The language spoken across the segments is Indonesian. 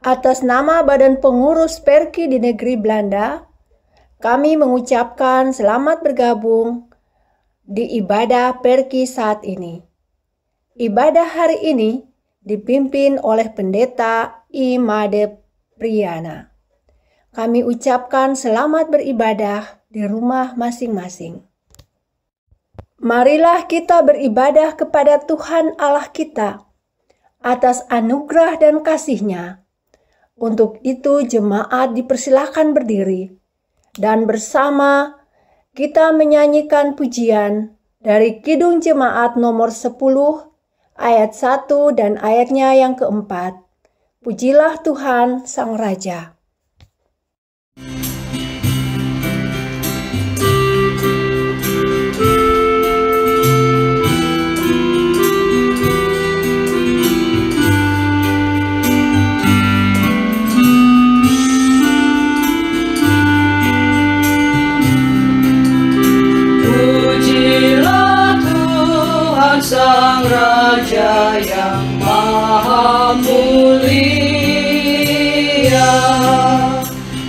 Atas nama Badan Pengurus Perki di negeri Belanda, kami mengucapkan selamat bergabung di ibadah Perki saat ini. Ibadah hari ini dipimpin oleh Pendeta Imade Priyana. Kami ucapkan selamat beribadah di rumah masing-masing. Marilah kita beribadah kepada Tuhan Allah kita atas anugerah dan kasih-Nya. Untuk itu jemaat dipersilahkan berdiri dan bersama kita menyanyikan pujian dari Kidung Jemaat nomor 10 ayat 1 dan ayatnya yang keempat. Pujilah Tuhan Sang Raja. Sang Raja yang maha mulia,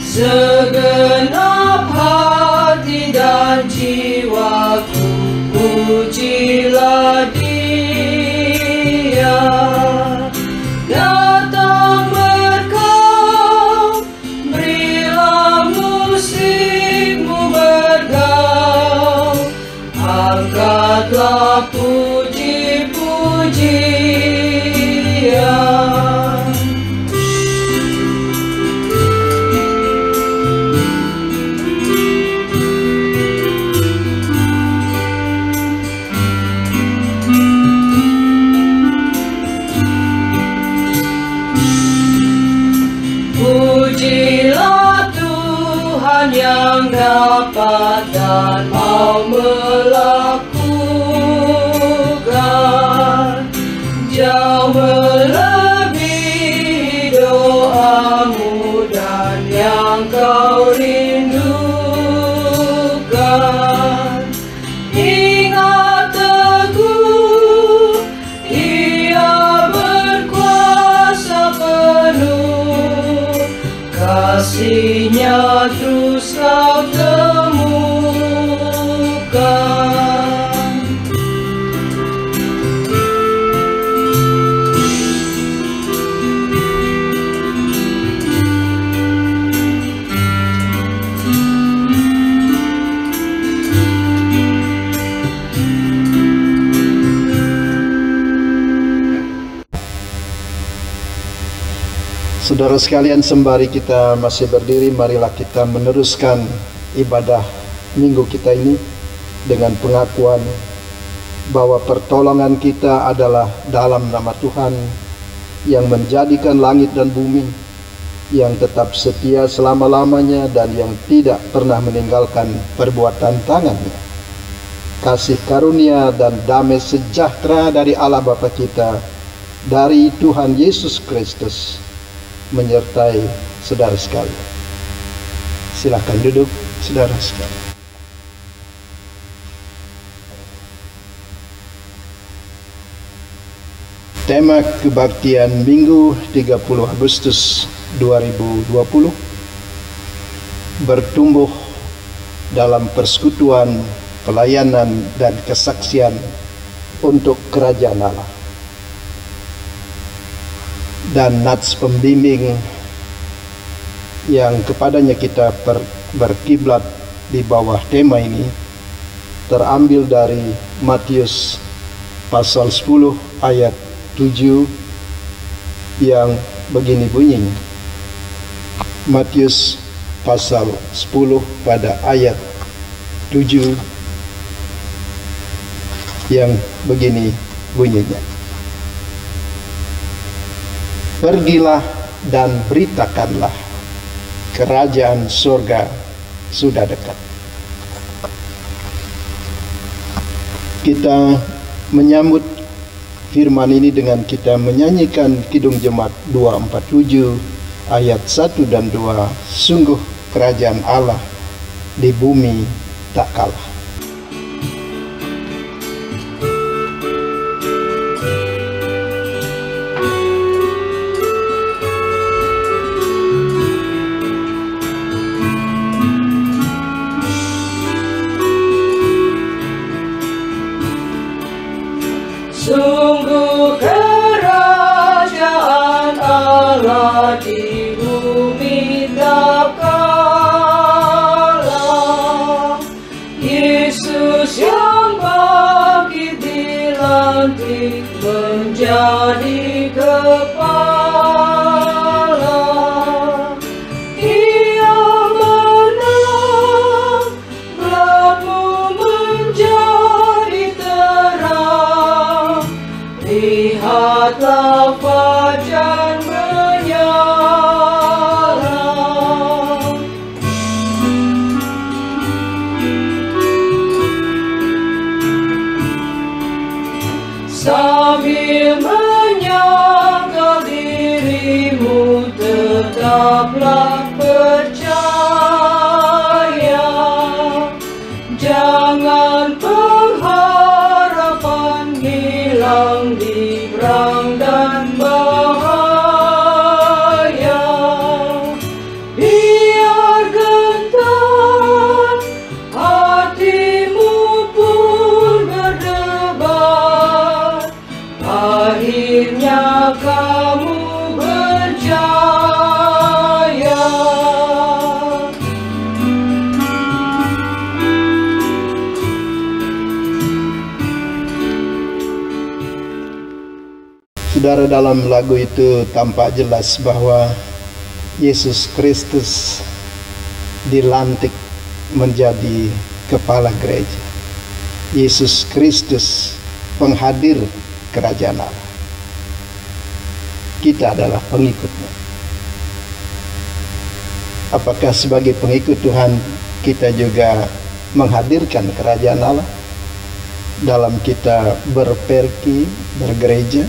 segenap hati dan jiwaku pujilah Dia. Datang berkau, berilah musikmu bergaul, angkatlah pujian. Pujilah Tuhan yang dapat dan mau melakukan, jauh melebihi doamu dan yang kau rindukan. Ingat teguh, Dia berkuasa penuh, kasih-Nya terus kau temukan. Saudara sekalian, sembari kita masih berdiri, marilah kita meneruskan ibadah minggu kita ini dengan pengakuan bahwa pertolongan kita adalah dalam nama Tuhan yang menjadikan langit dan bumi, yang tetap setia selama-lamanya dan yang tidak pernah meninggalkan perbuatan tangannya. Kasih karunia dan damai sejahtera dari Allah Bapa kita, dari Tuhan Yesus Kristus, menyertai saudara sekalian. Silakan duduk, saudara sekalian. Tema kebaktian Minggu 30 Agustus 2020, bertumbuh dalam persekutuan, pelayanan dan kesaksian untuk kerajaan Allah. Dan nats pembimbing yang kepadanya kita berkiblat di bawah tema ini terambil dari Matius pasal 10 ayat 7 yang begini bunyinya. Matius pasal 10 pada ayat 7 yang begini bunyinya. Pergilah dan beritakanlah, kerajaan surga sudah dekat. Kita menyambut firman ini dengan kita menyanyikan Kidung Jemaat 247 ayat 1 dan 2. Sungguh kerajaan Allah di bumi tak kalah. menjadi kepala. Ia menang, gelapmu menjadi terang. Lihatlah fajar menyala. Sambil menyangkal dirimu, tetaplah percaya. Jangan pengharapan hilang di perang dan bahaya. Biar gentar hatimu pun berdebar, akhirnya kamu berjaya. Saudara, dalam lagu itu tampak jelas bahwa Yesus Kristus dilantik menjadi kepala gereja. Yesus Kristus penghadir kerajaan Allah. Kita adalah pengikutnya. Apakah sebagai pengikut Tuhan kita juga menghadirkan kerajaan Allah dalam kita berpergi, bergereja?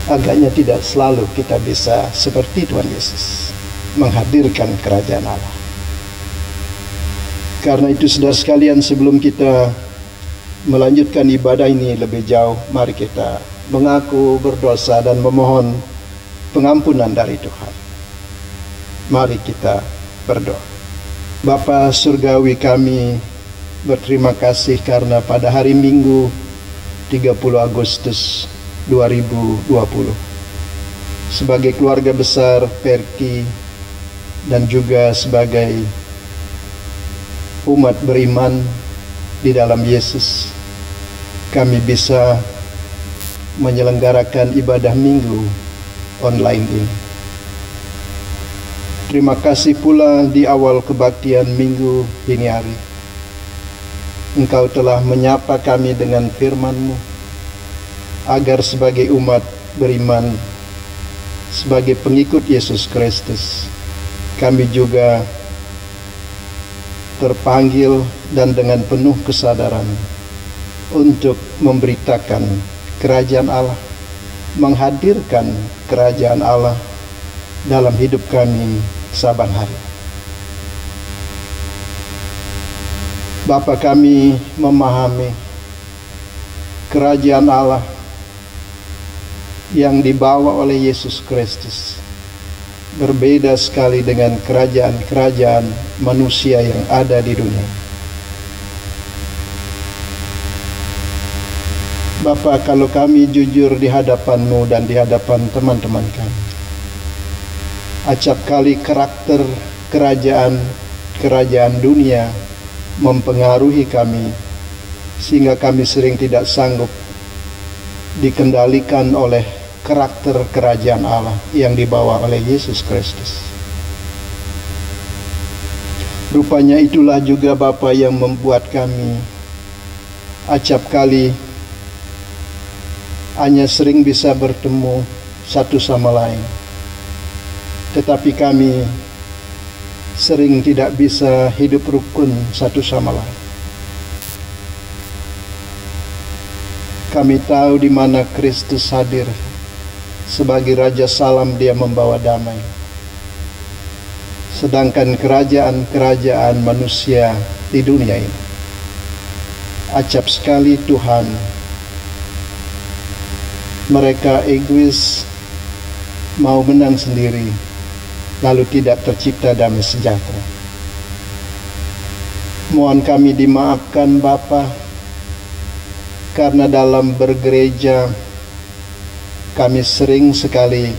Agaknya tidak selalu kita bisa seperti Tuhan Yesus menghadirkan kerajaan Allah. Karena itu, saudara sekalian, sebelum kita melanjutkan ibadah ini lebih jauh, mari kita mengaku berdosa dan memohon pengampunan dari Tuhan. Mari kita berdoa. Bapa surgawi kami, berterima kasih karena pada hari Minggu 30 Agustus 2020 sebagai keluarga besar Perki dan juga sebagai umat beriman di dalam Yesus, kami bisa menyelenggarakan ibadah Minggu online ini. Terima kasih pula di awal kebaktian Minggu ini hari, Engkau telah menyapa kami dengan firman-Mu, agar sebagai umat beriman, sebagai pengikut Yesus Kristus, kami juga terpanggil dan dengan penuh kesadaran untuk memberitakan kerajaan Allah, menghadirkan kerajaan Allah dalam hidup kami saban hari. Bapa, kami memahami kerajaan Allah yang dibawa oleh Yesus Kristus berbeda sekali dengan kerajaan-kerajaan manusia yang ada di dunia. Bapa, kalau kami jujur di hadapan-Mu dan di hadapan teman-teman kami, acap kali karakter kerajaan dunia mempengaruhi kami, sehingga kami sering tidak sanggup dikendalikan oleh karakter kerajaan Allah yang dibawa oleh Yesus Kristus. Rupanya itulah juga Bapa yang membuat kami acap kali hanya sering bisa bertemu satu sama lain, tetapi kami sering tidak bisa hidup rukun satu sama lain. Kami tahu di mana Kristus hadir sebagai Raja Salam, Dia membawa damai. Sedangkan kerajaan-kerajaan manusia di dunia ini, acap sekali Tuhan, mereka egois, mau menang sendiri, lalu tidak tercipta damai sejahtera. Mohon kami dimaafkan Bapa, karena dalam bergereja kami sering sekali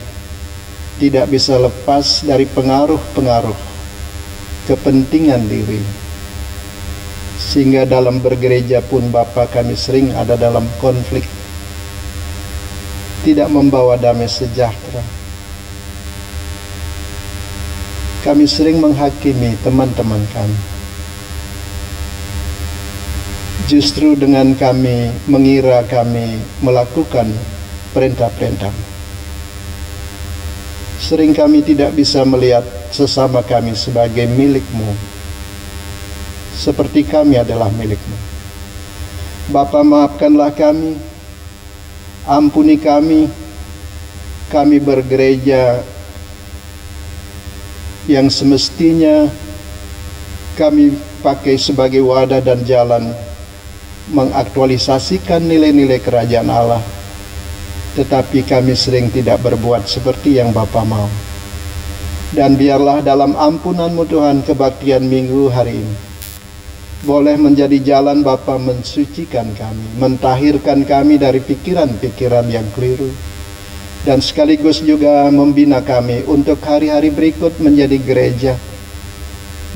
tidak bisa lepas dari pengaruh-pengaruh kepentingan diri, Sehingga dalam bergereja pun Bapa, kami sering ada dalam konflik, tidak membawa damai sejahtera. Kami sering menghakimi teman-teman kami. Justru dengan kami mengira kami melakukan perintah-perintah, sering kami tidak bisa melihat sesama kami sebagai milik-Mu, seperti kami adalah milik-Mu. Bapa, maafkanlah kami, ampuni kami bergereja yang semestinya kami pakai sebagai wadah dan jalan mengaktualisasikan nilai-nilai kerajaan Allah, tetapi kami sering tidak berbuat seperti yang Bapa mau. Dan biarlah dalam ampunan-Mu Tuhan, kebaktian minggu hari ini boleh menjadi jalan Bapa mensucikan kami, mentahirkan kami dari pikiran-pikiran yang keliru, dan sekaligus juga membina kami untuk hari-hari berikut menjadi gereja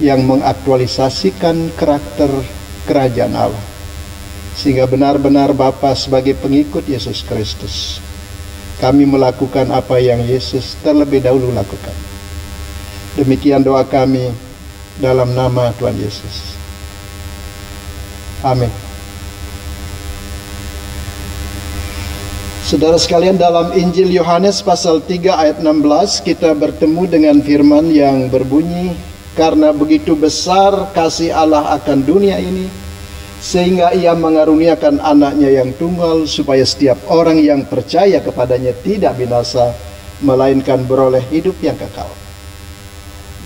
yang mengaktualisasikan karakter kerajaan Allah, sehingga benar-benar Bapa sebagai pengikut Yesus Kristus, kami melakukan apa yang Yesus terlebih dahulu lakukan. Demikian doa kami dalam nama Tuhan Yesus. Amin. Saudara sekalian, dalam Injil Yohanes pasal 3 ayat 16 kita bertemu dengan firman yang berbunyi, karena begitu besar kasih Allah akan dunia ini, sehingga Ia mengaruniakan anaknya yang tunggal, supaya setiap orang yang percaya kepadanya tidak binasa, melainkan beroleh hidup yang kekal.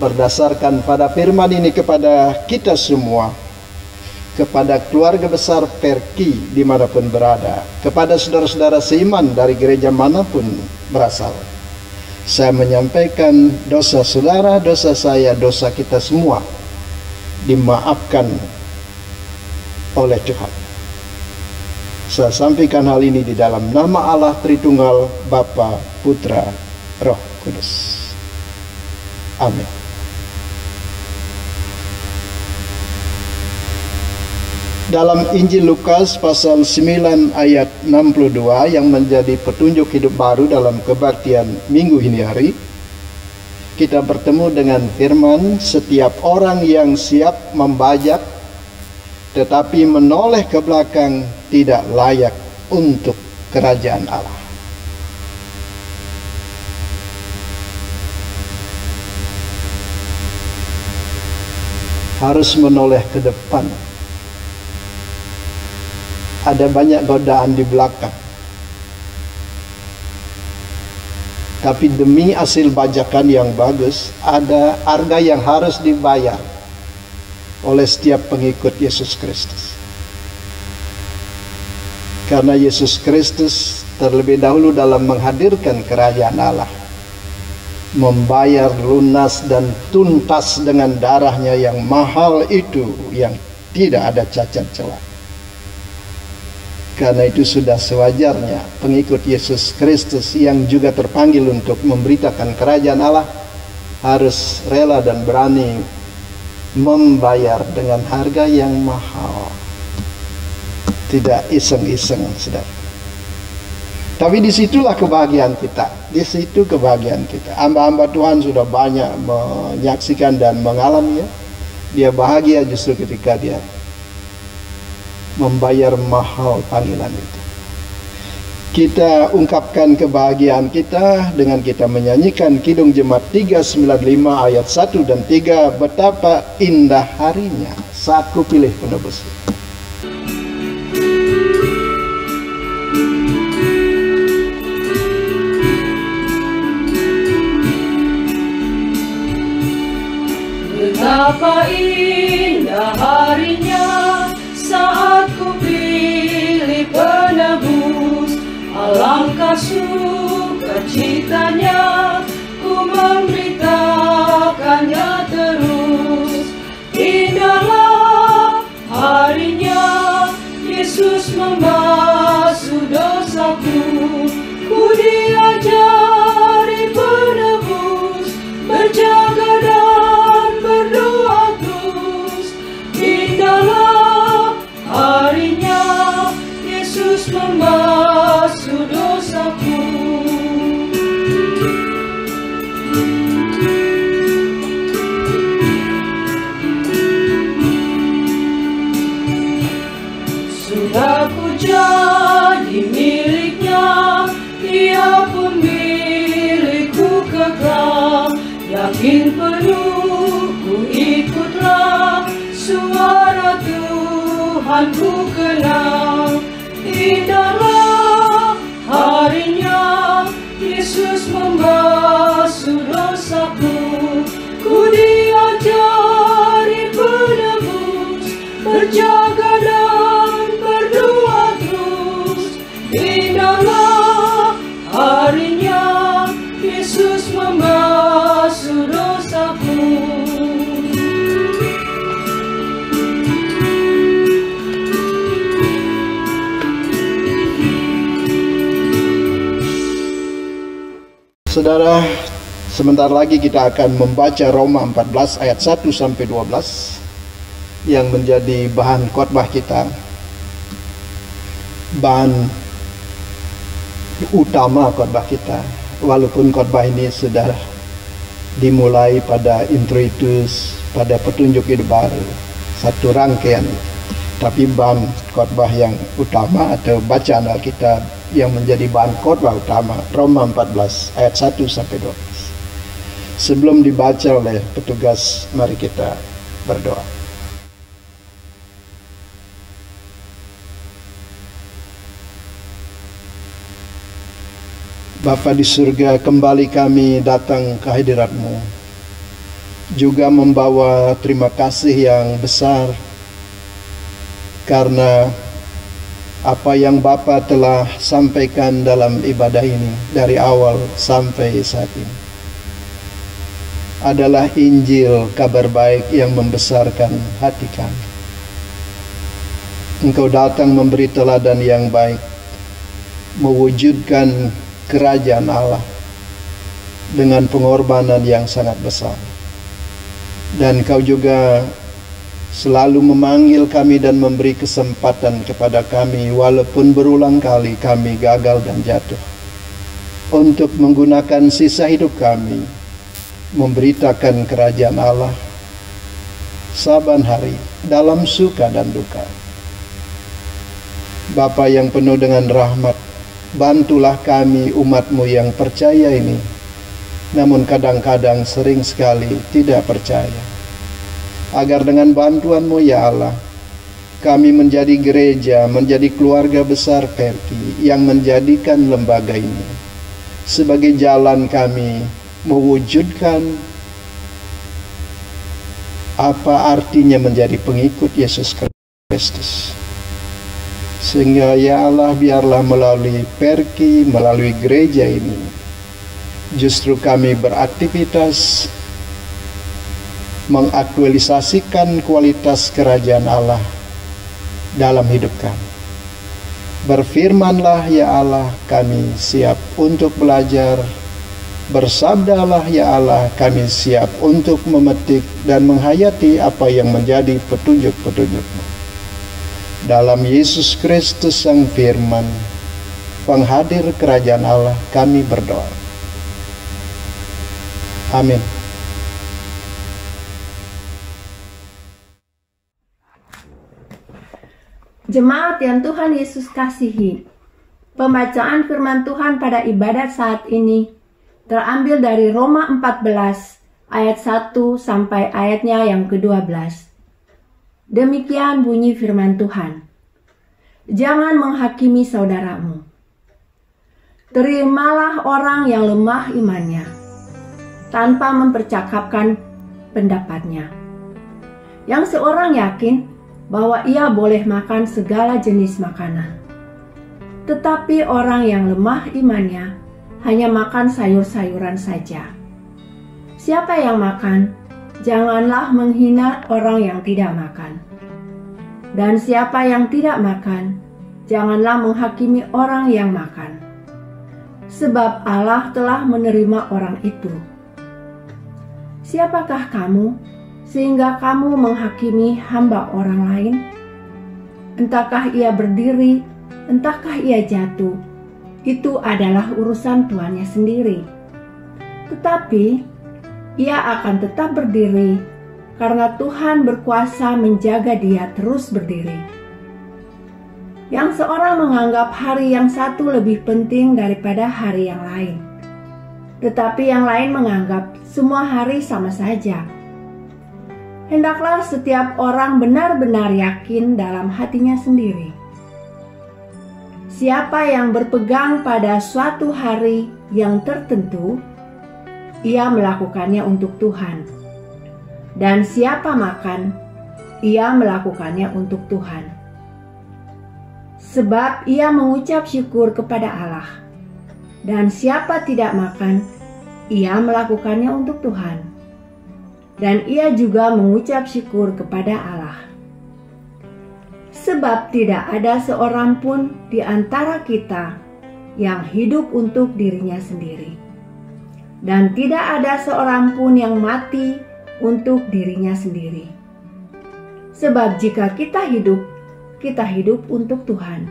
Berdasarkan pada firman ini kepada kita semua, kepada keluarga besar Perki dimanapun berada, kepada saudara-saudara seiman dari gereja manapun berasal, saya menyampaikan dosa saudara, dosa saya, dosa kita semua dimaafkan oleh Tuhan. Saya sampaikan hal ini di dalam nama Allah Tritunggal, Bapa, Putra, Roh Kudus. Amin. Dalam Injil Lukas pasal 9 ayat 62 yang menjadi petunjuk hidup baru dalam kebaktian minggu ini hari, kita bertemu dengan firman, setiap orang yang siap membajak tetapi menoleh ke belakang tidak layak untuk kerajaan Allah. Harus menoleh ke depan. Ada banyak godaan di belakang, tapi demi hasil bajakan yang bagus, ada harga yang harus dibayar oleh setiap pengikut Yesus Kristus. Karena Yesus Kristus terlebih dahulu dalam menghadirkan kerajaan Allah, membayar lunas dan tuntas dengan darahnya yang mahal itu, yang tidak ada cacat celah. Karena itu sudah sewajarnya pengikut Yesus Kristus yang juga terpanggil untuk memberitakan kerajaan Allah harus rela dan berani membayar dengan harga yang mahal. Tidak iseng-iseng, saudara. Tapi disitulah kebahagiaan kita. Di situ kebahagiaan kita. Hamba-hamba Tuhan sudah banyak menyaksikan dan mengalaminya. Dia bahagia justru ketika dia membayar mahal panggilan itu. Kita ungkapkan kebahagiaan kita dengan kita menyanyikan Kidung Jemaat 395 ayat 1 dan 3. Betapa indah harinya saat kupilih penebus. Betapa indah harinya saat ku pilih penebus, alangkah sukacitanya ku memberitakannya terus. Indahlah harinya Yesus membasuh dosaku, ku diajari penebus, berjaga dan berdoa terus. Indahlah Yesus membasuh dosaku. Sudah ku jadi miliknya, Dia pemilikku kekal. Yakin penuh ku ikutlah, suara Tuhan ku kenal. Indahlah harinya, Yesus membasuh dosaku. Ku diajari penebus, berjaga dan berdoa terus. Indahlah harinya, Yesus membasuh dosaku. Saudara, sebentar lagi kita akan membaca Roma 14 ayat 1 sampai 12 yang menjadi bahan khotbah kita. Bahan utama khotbah kita. Walaupun khotbah ini sudah dimulai pada introitus, pada petunjuk hidup baru, satu rangkaian, tapi bahan khotbah yang utama atau bacaan Alkitab yang menjadi bahan khotbah utama Roma 14 ayat 1 sampai 12. Sebelum dibaca oleh petugas, mari kita berdoa. Bapa di surga, kembali kami datang ke hadirat-Mu, juga membawa terima kasih yang besar karena apa yang Bapa telah sampaikan dalam ibadah ini dari awal sampai saat ini adalah Injil, kabar baik yang membesarkan hati kami. Engkau datang memberi teladan yang baik, mewujudkan kerajaan Allah dengan pengorbanan yang sangat besar. Dan Kau juga selalu memanggil kami dan memberi kesempatan kepada kami walaupun berulang kali kami gagal dan jatuh, untuk menggunakan sisa hidup kami memberitakan kerajaan Allah saban hari dalam suka dan duka. Bapa yang penuh dengan rahmat, bantulah kami umat-Mu yang percaya ini, namun kadang-kadang sering sekali tidak percaya, agar dengan bantuan-Mu ya Allah, kami menjadi gereja, menjadi keluarga besar Perki yang menjadikan lembaga ini sebagai jalan kami mewujudkan apa artinya menjadi pengikut Yesus Kristus. Sehingga ya Allah, biarlah melalui Perki, melalui gereja ini, justru kami beraktivitas mengaktualisasikan kualitas kerajaan Allah dalam hidup kami. Berfirmanlah ya Allah, kami siap untuk belajar. Bersabdalah ya Allah, kami siap untuk memetik dan menghayati apa yang menjadi petunjuk-petunjuk-Mu. Dalam Yesus Kristus Sang Firman, penghadir kerajaan Allah, kami berdoa. Amin. Jemaat yang Tuhan Yesus kasihi, pembacaan firman Tuhan pada ibadat saat ini terambil dari Roma 14 ayat 1 sampai ayatnya yang ke-12. Demikian bunyi firman Tuhan. Jangan menghakimi saudaramu. Terimalah orang yang lemah imannya, tanpa mempercakapkan pendapatnya. Yang seorang yakin bahwa ia boleh makan segala jenis makanan. Tetapi orang yang lemah imannya hanya makan sayur-sayuran saja. Siapa yang makan, janganlah menghina orang yang tidak makan. Dan siapa yang tidak makan, janganlah menghakimi orang yang makan. Sebab Allah telah menerima orang itu. Siapakah kamu sehingga kamu menghakimi hamba orang lain? Entahkah ia berdiri entahkah ia jatuh, itu adalah urusan tuannya sendiri. Tetapi ia akan tetap berdiri karena Tuhan berkuasa menjaga dia terus berdiri. Yang seorang menganggap hari yang satu lebih penting daripada hari yang lain, tetapi yang lain menganggap semua hari sama saja. Hendaklah setiap orang benar-benar yakin dalam hatinya sendiri. Siapa yang berpegang pada suatu hari yang tertentu, ia melakukannya untuk Tuhan. Dan siapa makan, ia melakukannya untuk Tuhan. Sebab ia mengucap syukur kepada Allah. Dan siapa tidak makan, ia melakukannya untuk Tuhan. Dan ia juga mengucap syukur kepada Allah. Sebab tidak ada seorang pun di antara kita yang hidup untuk dirinya sendiri. Dan tidak ada seorang pun yang mati untuk dirinya sendiri. Sebab jika kita hidup untuk Tuhan.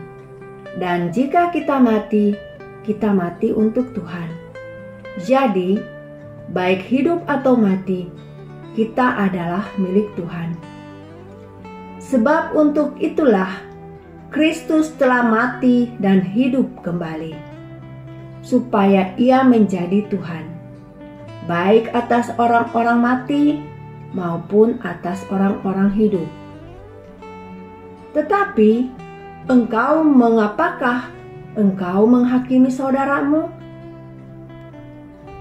Dan jika kita mati untuk Tuhan. Jadi, baik hidup atau mati, kita adalah milik Tuhan. Sebab untuk itulah Kristus telah mati dan hidup kembali, supaya ia menjadi Tuhan, baik atas orang-orang mati maupun atas orang-orang hidup. Tetapi mengapakah engkau menghakimi saudaramu?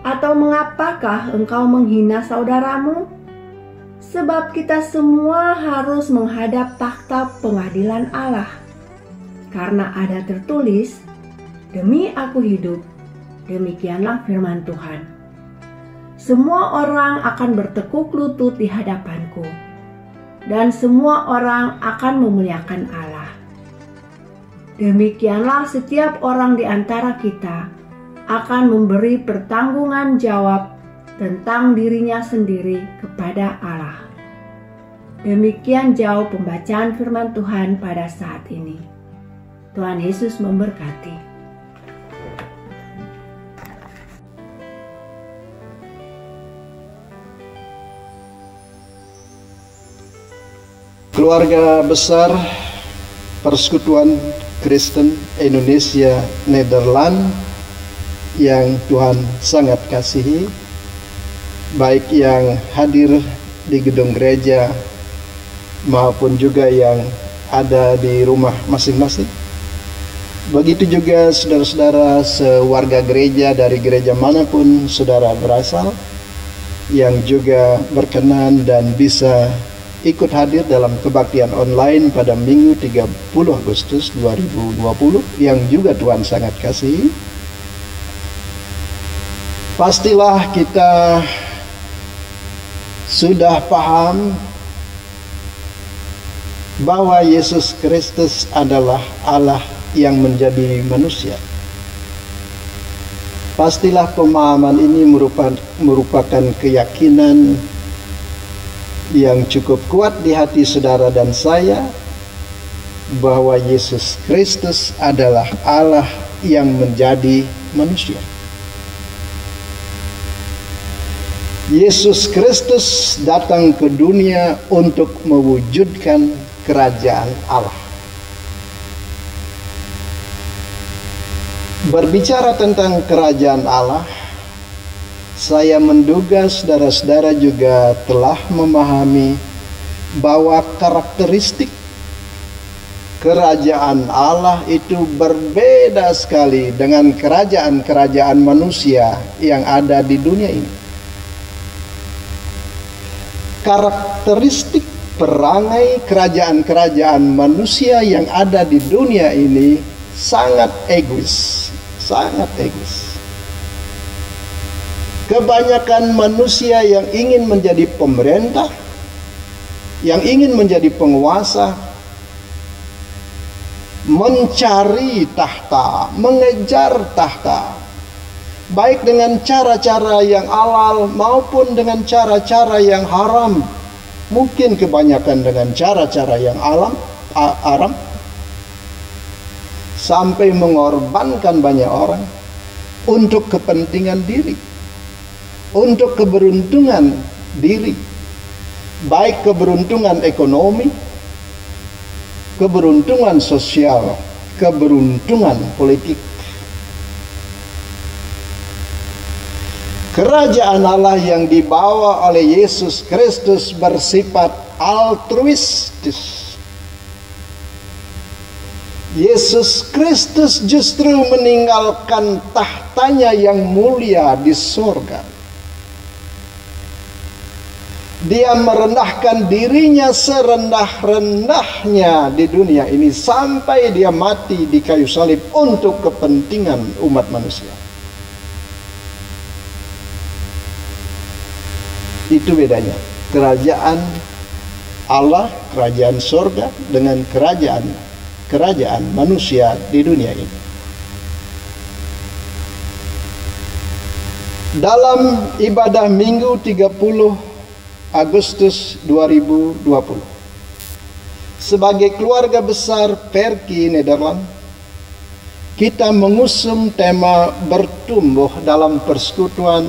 Atau mengapakah engkau menghina saudaramu? Sebab kita semua harus menghadap takhta pengadilan Allah. Karena ada tertulis, demi aku hidup, demikianlah firman Tuhan. Semua orang akan bertekuk lutut di hadapanku, dan semua orang akan memuliakan Allah. Demikianlah setiap orang di antara kita akan memberi pertanggungan jawab tentang dirinya sendiri kepada Allah. Demikian jauh pembacaan firman Tuhan pada saat ini. Tuhan Yesus memberkati. Keluarga besar Persekutuan Kristen Indonesia Nederland yang Tuhan sangat kasihi, baik yang hadir di gedung gereja maupun juga yang ada di rumah masing-masing. Begitu juga saudara-saudara sewarga gereja dari gereja manapun saudara berasal, yang juga berkenan dan bisa ikut hadir dalam kebaktian online pada Minggu 30 Agustus 2020 yang juga Tuhan sangat kasihi. Pastilah kita sudah paham bahwa Yesus Kristus adalah Allah yang menjadi manusia. Pastilah pemahaman ini merupakan keyakinan yang cukup kuat di hati saudara dan saya, bahwa Yesus Kristus adalah Allah yang menjadi manusia. Yesus Kristus datang ke dunia untuk mewujudkan kerajaan Allah. Berbicara tentang kerajaan Allah, saya menduga saudara-saudara juga telah memahami bahwa karakteristik kerajaan Allah itu berbeda sekali dengan kerajaan-kerajaan manusia yang ada di dunia ini. Karakteristik perangai kerajaan-kerajaan manusia yang ada di dunia ini sangat egois, sangat egois. Kebanyakan manusia yang ingin menjadi pemerintah, yang ingin menjadi penguasa, mencari tahta, mengejar tahta, baik dengan cara-cara yang halal maupun dengan cara-cara yang haram. Mungkin kebanyakan dengan cara-cara yang haram. sampai mengorbankan banyak orang untuk kepentingan diri, untuk keberuntungan diri, baik keberuntungan ekonomi, keberuntungan sosial, keberuntungan politik. Kerajaan Allah yang dibawa oleh Yesus Kristus bersifat altruistis. Yesus Kristus justru meninggalkan tahtanya yang mulia di surga. Dia merendahkan dirinya serendah-rendahnya di dunia ini sampai dia mati di kayu salib untuk kepentingan umat manusia. Itu bedanya kerajaan Allah, kerajaan surga dengan kerajaan manusia di dunia ini. Dalam ibadah Minggu 30 Agustus 2020 sebagai keluarga besar Perki Nederland, kita mengusung tema bertumbuh dalam persekutuan,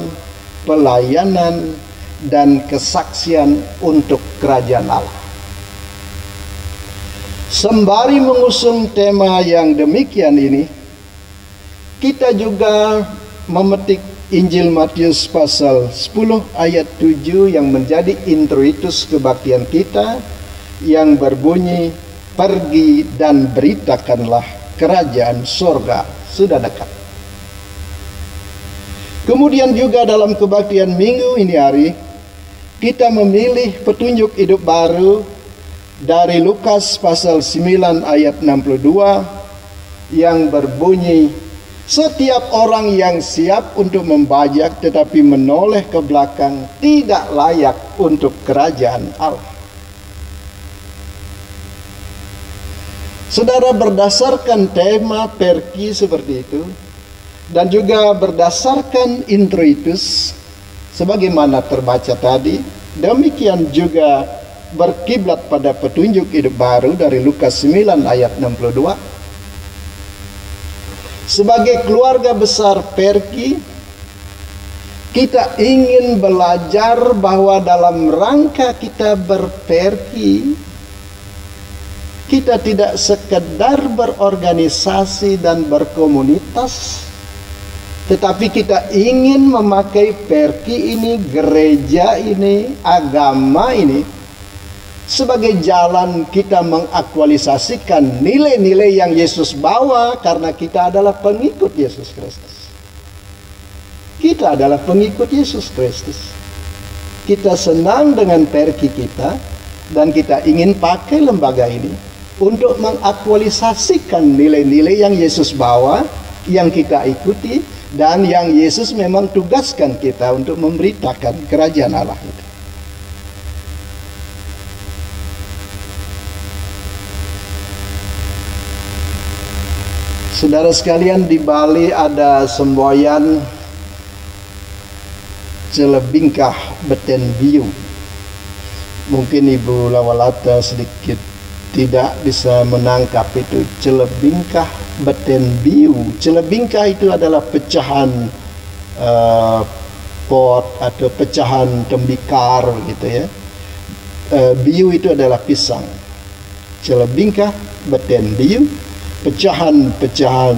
pelayanan, dan kesaksian untuk kerajaan Allah. Sembari mengusung tema yang demikian ini, kita juga memetik Injil Matius pasal 10 ayat 7 yang menjadi introitus kebaktian kita, yang berbunyi, "Pergi dan beritakanlah kerajaan surga sudah dekat." Kemudian juga dalam kebaktian minggu ini hari, kita memilih petunjuk hidup baru dari Lukas pasal 9 ayat 62 yang berbunyi, "Setiap orang yang siap untuk membajak tetapi menoleh ke belakang tidak layak untuk kerajaan Allah." Saudara, berdasarkan tema Perki seperti itu dan juga berdasarkan introitus sebagaimana terbaca tadi, demikian juga berkiblat pada petunjuk hidup baru dari Lukas 9 ayat 62. Sebagai keluarga besar Perki, kita ingin belajar bahwa dalam rangka kita berperki, kita tidak sekedar berorganisasi dan berkomunitas, tetapi kita ingin memakai Perki ini, gereja ini, agama ini sebagai jalan kita mengaktualisasikan nilai-nilai yang Yesus bawa, karena kita adalah pengikut Yesus Kristus. Kita adalah pengikut Yesus Kristus. Kita senang dengan Perki kita dan kita ingin pakai lembaga ini untuk mengaktualisasikan nilai-nilai yang Yesus bawa, yang kita ikuti, dan yang Yesus memang tugaskan kita untuk memberitakan kerajaan Allah itu. Saudara sekalian, di Bali ada semboyan Celebingkah Beten Biu. Mungkin Ibu Lawalata sedikit tidak bisa menangkap itu. Celebingkah Beten Biu. Celebingkah itu adalah pecahan pot atau pecahan tembikar gitu ya. Biu itu adalah pisang. Celebingkah Beten Biu, pecahan-pecahan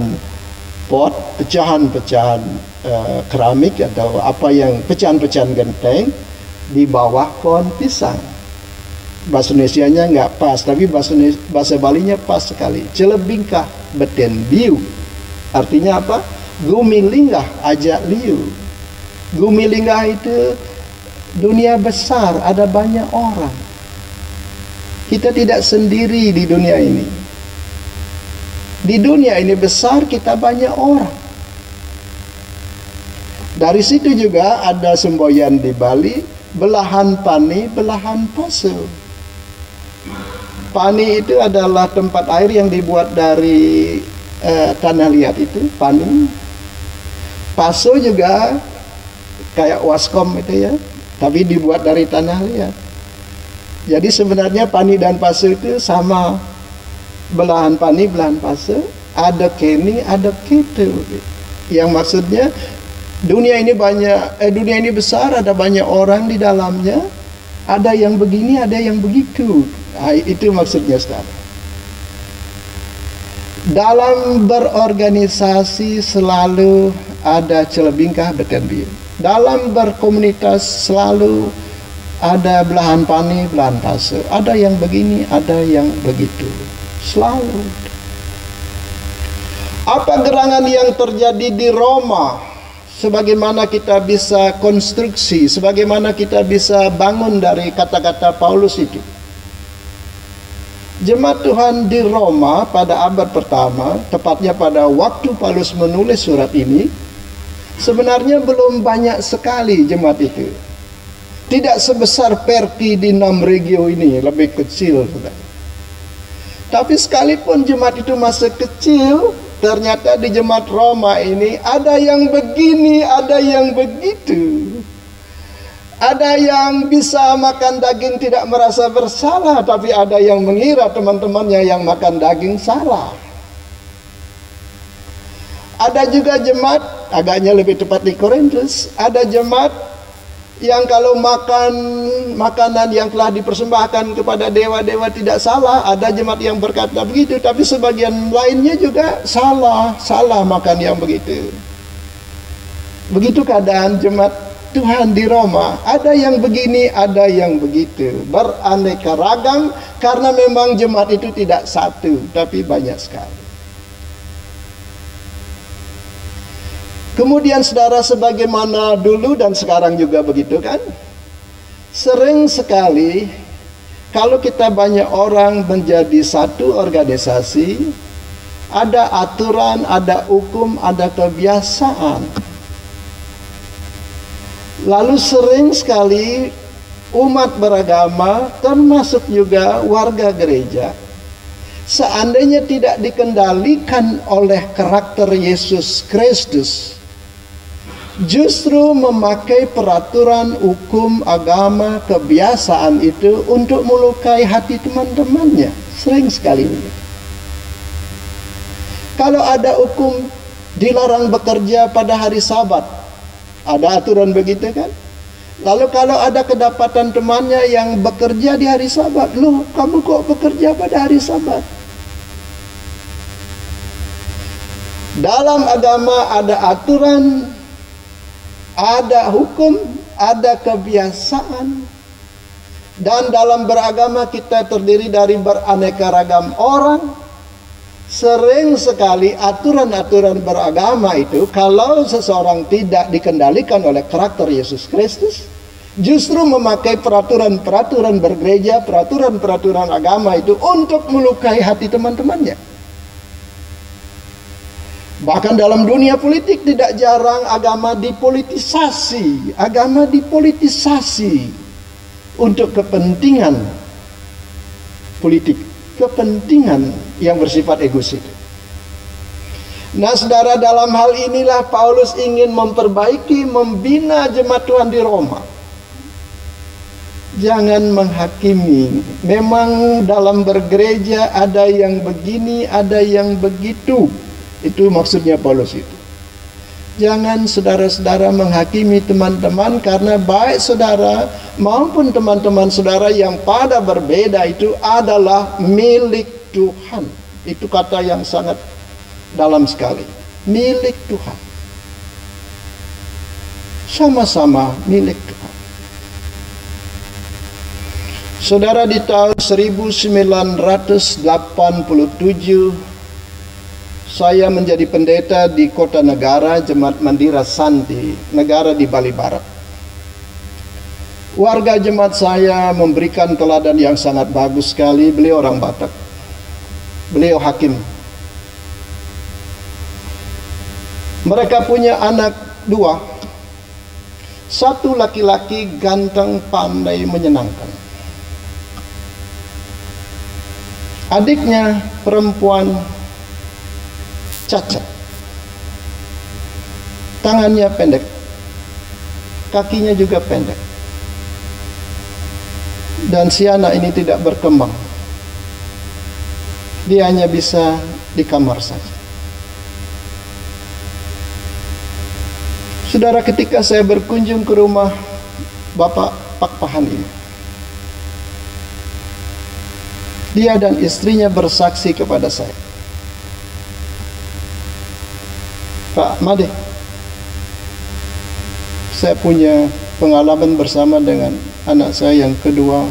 pot, pecahan-pecahan keramik atau apa yang pecahan-pecahan genteng di bawah pohon pisang. Bahasa Indonesianya nggak pas, tapi bahasa Balinya pas sekali. Celebingkah Beten Biu artinya apa? Gumilinggah ajak liu. Gumilinggah itu dunia besar, ada banyak orang. Kita tidak sendiri di dunia ini. Di dunia ini besar, kita banyak orang. Dari situ juga ada semboyan di Bali, belahan pani, belahan pasu. Pani itu adalah tempat air yang dibuat dari tanah liat itu, pani. Pasu juga kayak waskom itu ya, tapi dibuat dari tanah liat. Jadi sebenarnya pani dan pasu itu sama, belahan pani, belahan pasu, ada kini, ada gitu. Yang maksudnya dunia ini dunia ini besar, ada banyak orang di dalamnya, ada yang begini, ada yang begitu. Nah, itu maksudnya, saudara. Dalam berorganisasi selalu ada celebingkah betembiu. Dalam berkomunitas selalu ada belahan pani, belahan tase. Ada yang begini, ada yang begitu. Selalu. Apa gerangan yang terjadi di Roma? Sebagaimana kita bisa konstruksi, sebagaimana kita bisa bangun dari kata-kata Paulus itu. Jemaat Tuhan di Roma pada abad pertama, tepatnya pada waktu Paulus menulis surat ini, sebenarnya belum banyak sekali jemaat itu. Tidak sebesar Perki di 6 regio ini, lebih kecil. Tapi sekalipun jemaat itu masih kecil, ternyata di jemaat Roma ini ada yang begini, ada yang begitu. Ada yang bisa makan daging tidak merasa bersalah, tapi ada yang mengira teman-temannya yang makan daging salah. Ada juga jemaat, agaknya lebih tepat di Korintus, ada jemaat yang kalau makan makanan yang telah dipersembahkan kepada dewa-dewa tidak salah. Ada jemaat yang berkata begitu, tapi sebagian lainnya juga salah makan yang begitu. Begitu keadaan jemaat Tuhan di Roma, ada yang begini, ada yang begitu, beraneka ragam, karena memang jemaat itu tidak satu, tapi banyak sekali. Kemudian saudara, sebagaimana dulu dan sekarang juga begitu kan, sering sekali kalau kita banyak orang menjadi satu organisasi, ada aturan, ada hukum, ada kebiasaan. Lalu sering sekali umat beragama, termasuk juga warga gereja, seandainya tidak dikendalikan oleh karakter Yesus Kristus, justru memakai peraturan hukum agama, kebiasaan itu untuk melukai hati teman-temannya. Sering sekali. Kalau ada hukum dilarang bekerja pada hari Sabat, ada aturan begitu kan? Lalu kalau ada kedapatan temannya yang bekerja di hari Sabat, loh kamu kok bekerja pada hari Sabat? Dalam agama ada aturan, ada hukum, ada kebiasaan. Dan dalam beragama kita terdiri dari beraneka ragam orang. Sering sekali aturan-aturan beragama itu, kalau seseorang tidak dikendalikan oleh karakter Yesus Kristus, justru memakai peraturan-peraturan bergereja, peraturan-peraturan agama itu untuk melukai hati teman-temannya. Bahkan dalam dunia politik tidak jarang agama dipolitisasi. Agama dipolitisasi untuk kepentingan politik, kepentingan yang bersifat egois itu. Nah saudara, dalam hal inilah Paulus ingin memperbaiki, membina jemaat Tuhan di Roma. Jangan menghakimi. Memang dalam bergereja ada yang begini, ada yang begitu. Itu maksudnya Paulus itu. Jangan saudara-saudara menghakimi teman-teman, karena baik saudara maupun teman-teman saudara yang pada berbeda itu adalah milik Tuhan. Itu kata yang sangat dalam sekali. Milik Tuhan. Sama-sama milik Tuhan. Saudara, di tahun 1987 saya menjadi pendeta di kota negara Jemaat Mandira Santi, negara di Bali Barat. Warga jemaat saya memberikan teladan yang sangat bagus sekali. Beliau orang Batak. Beliau hakim. Mereka punya anak 2. Satu laki-laki ganteng, pandai, menyenangkan. Adiknya perempuan cacat. Tangannya pendek. Kakinya juga pendek. Dan si anak ini tidak berkembang. Dia hanya bisa di kamar saja. Saudara, ketika saya berkunjung ke rumah Bapak Pak Pahan ini, dia dan istrinya bersaksi kepada saya, Pak Made, saya punya pengalaman bersama dengan anak saya yang kedua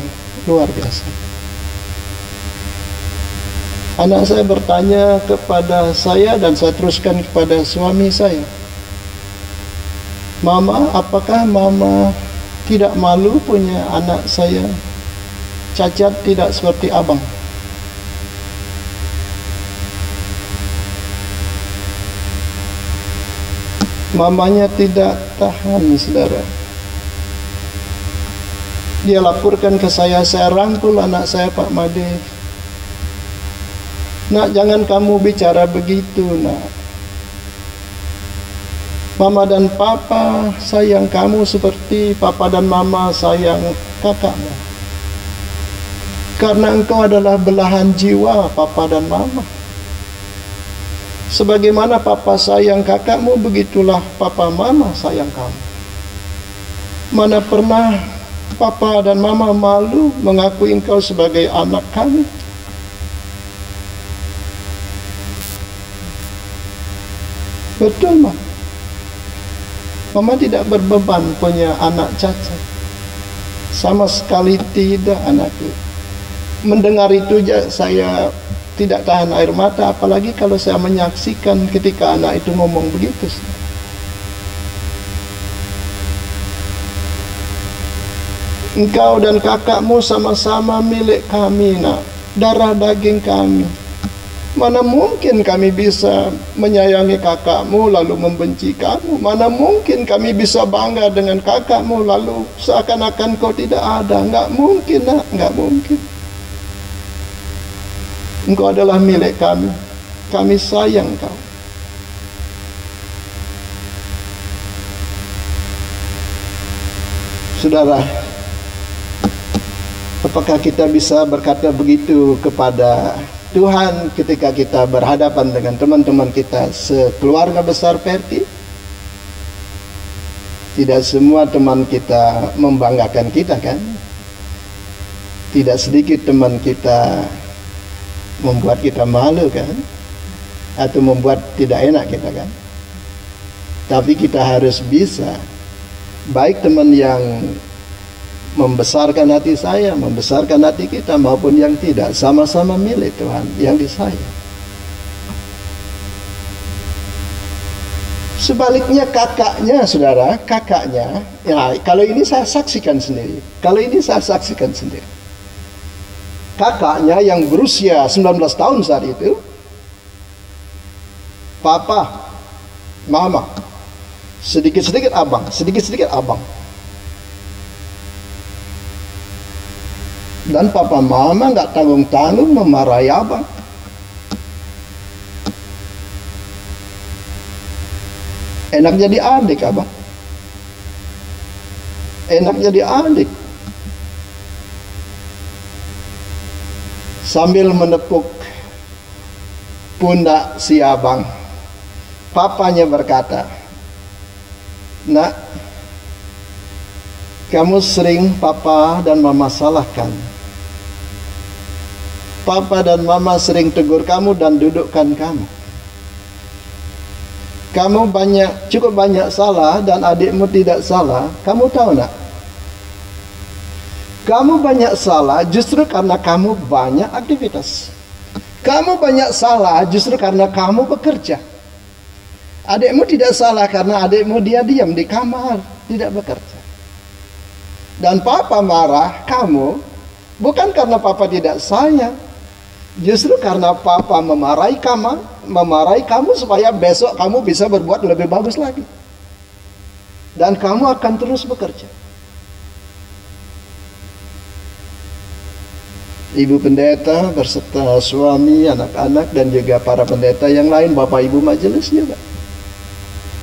luar biasa. Anak saya bertanya kepada saya dan saya teruskan kepada suami saya, Mama, apakah Mama tidak malu punya anak saya cacat tidak seperti abang? Mamanya tidak tahan, saudara. Dia laporkan ke saya rangkul anak saya, Pak Made. Nak, jangan kamu bicara begitu, nak. Mama dan Papa sayang kamu seperti Papa dan Mama sayang kakakmu. Karena engkau adalah belahan jiwa Papa dan Mama. Sebagaimana Papa sayang kakakmu, begitulah Papa Mama sayang kamu. Mana pernah Papa dan Mama malu mengakui engkau sebagai anak kami? Betul, Ma. Mama tidak berbeban punya anak cacat. Sama sekali tidak, anakku. Mendengar itu saya tidak tahan air mata, apalagi kalau saya menyaksikan ketika anak itu ngomong begitu. Engkau dan kakakmu sama-sama milik kami, nak. Darah daging kami. Mana mungkin kami bisa menyayangi kakakmu lalu membenci kamu? Mana mungkin kami bisa bangga dengan kakakmu lalu seakan-akan kau tidak ada? Enggak mungkin, nak. Enggak mungkin. Engkau adalah milik kami. Kami sayang kau. Saudara, apakah kita bisa berkata begitu kepada Tuhan ketika kita berhadapan dengan teman-teman kita sekeluarga besar PRT? Tidak semua teman kita membanggakan kita, kan? Tidak sedikit teman kita membuat kita malu, kan? Atau membuat tidak enak kita, kan? Tapi kita harus bisa, baik teman yang membesarkan hati saya, membesarkan hati kita, maupun yang tidak, sama-sama milik Tuhan yang disayang. Sebaliknya kakaknya, saudara, kakaknya, ya, kalau ini saya saksikan sendiri. Kakaknya yang berusia 19 tahun saat itu, Papa, Mama, sedikit-sedikit abang, sedikit-sedikit abang. Dan Papa Mama nggak tanggung-tanggung memarahi abang. Enak jadi adik, abang. Enak jadi adik. Sambil menepuk pundak si abang, papanya berkata, Nak, kamu sering Papa dan Mama salahkan. Papa dan Mama sering tegur kamu dan dudukkan kamu. Kamu cukup banyak salah dan adikmu tidak salah. Kamu tahu, nak? Kamu banyak salah justru karena kamu banyak aktivitas. Kamu banyak salah justru karena kamu bekerja. Adikmu tidak salah karena adikmu dia diam di kamar, tidak bekerja. Dan Papa marah kamu bukan karena Papa tidak sayang, justru karena Papa memarahi kamu supaya besok kamu bisa berbuat lebih bagus lagi. Dan kamu akan terus bekerja. Ibu pendeta berserta suami, anak-anak, dan juga para pendeta yang lain, Bapak Ibu majelis juga.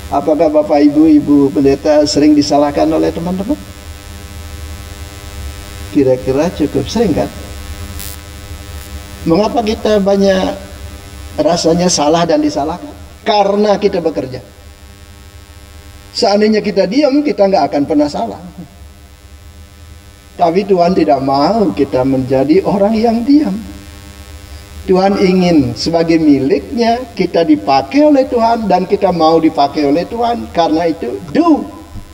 Apakah Bapak Ibu pendeta sering disalahkan oleh teman-teman? Kira-kira cukup sering, kan? Mengapa kita banyak rasanya salah dan disalahkan? Karena kita bekerja. Seandainya kita diam, kita nggak akan pernah salah. Tapi Tuhan tidak mau kita menjadi orang yang diam. Tuhan ingin sebagai miliknya, kita dipakai oleh Tuhan dan kita mau dipakai oleh Tuhan. Karena itu,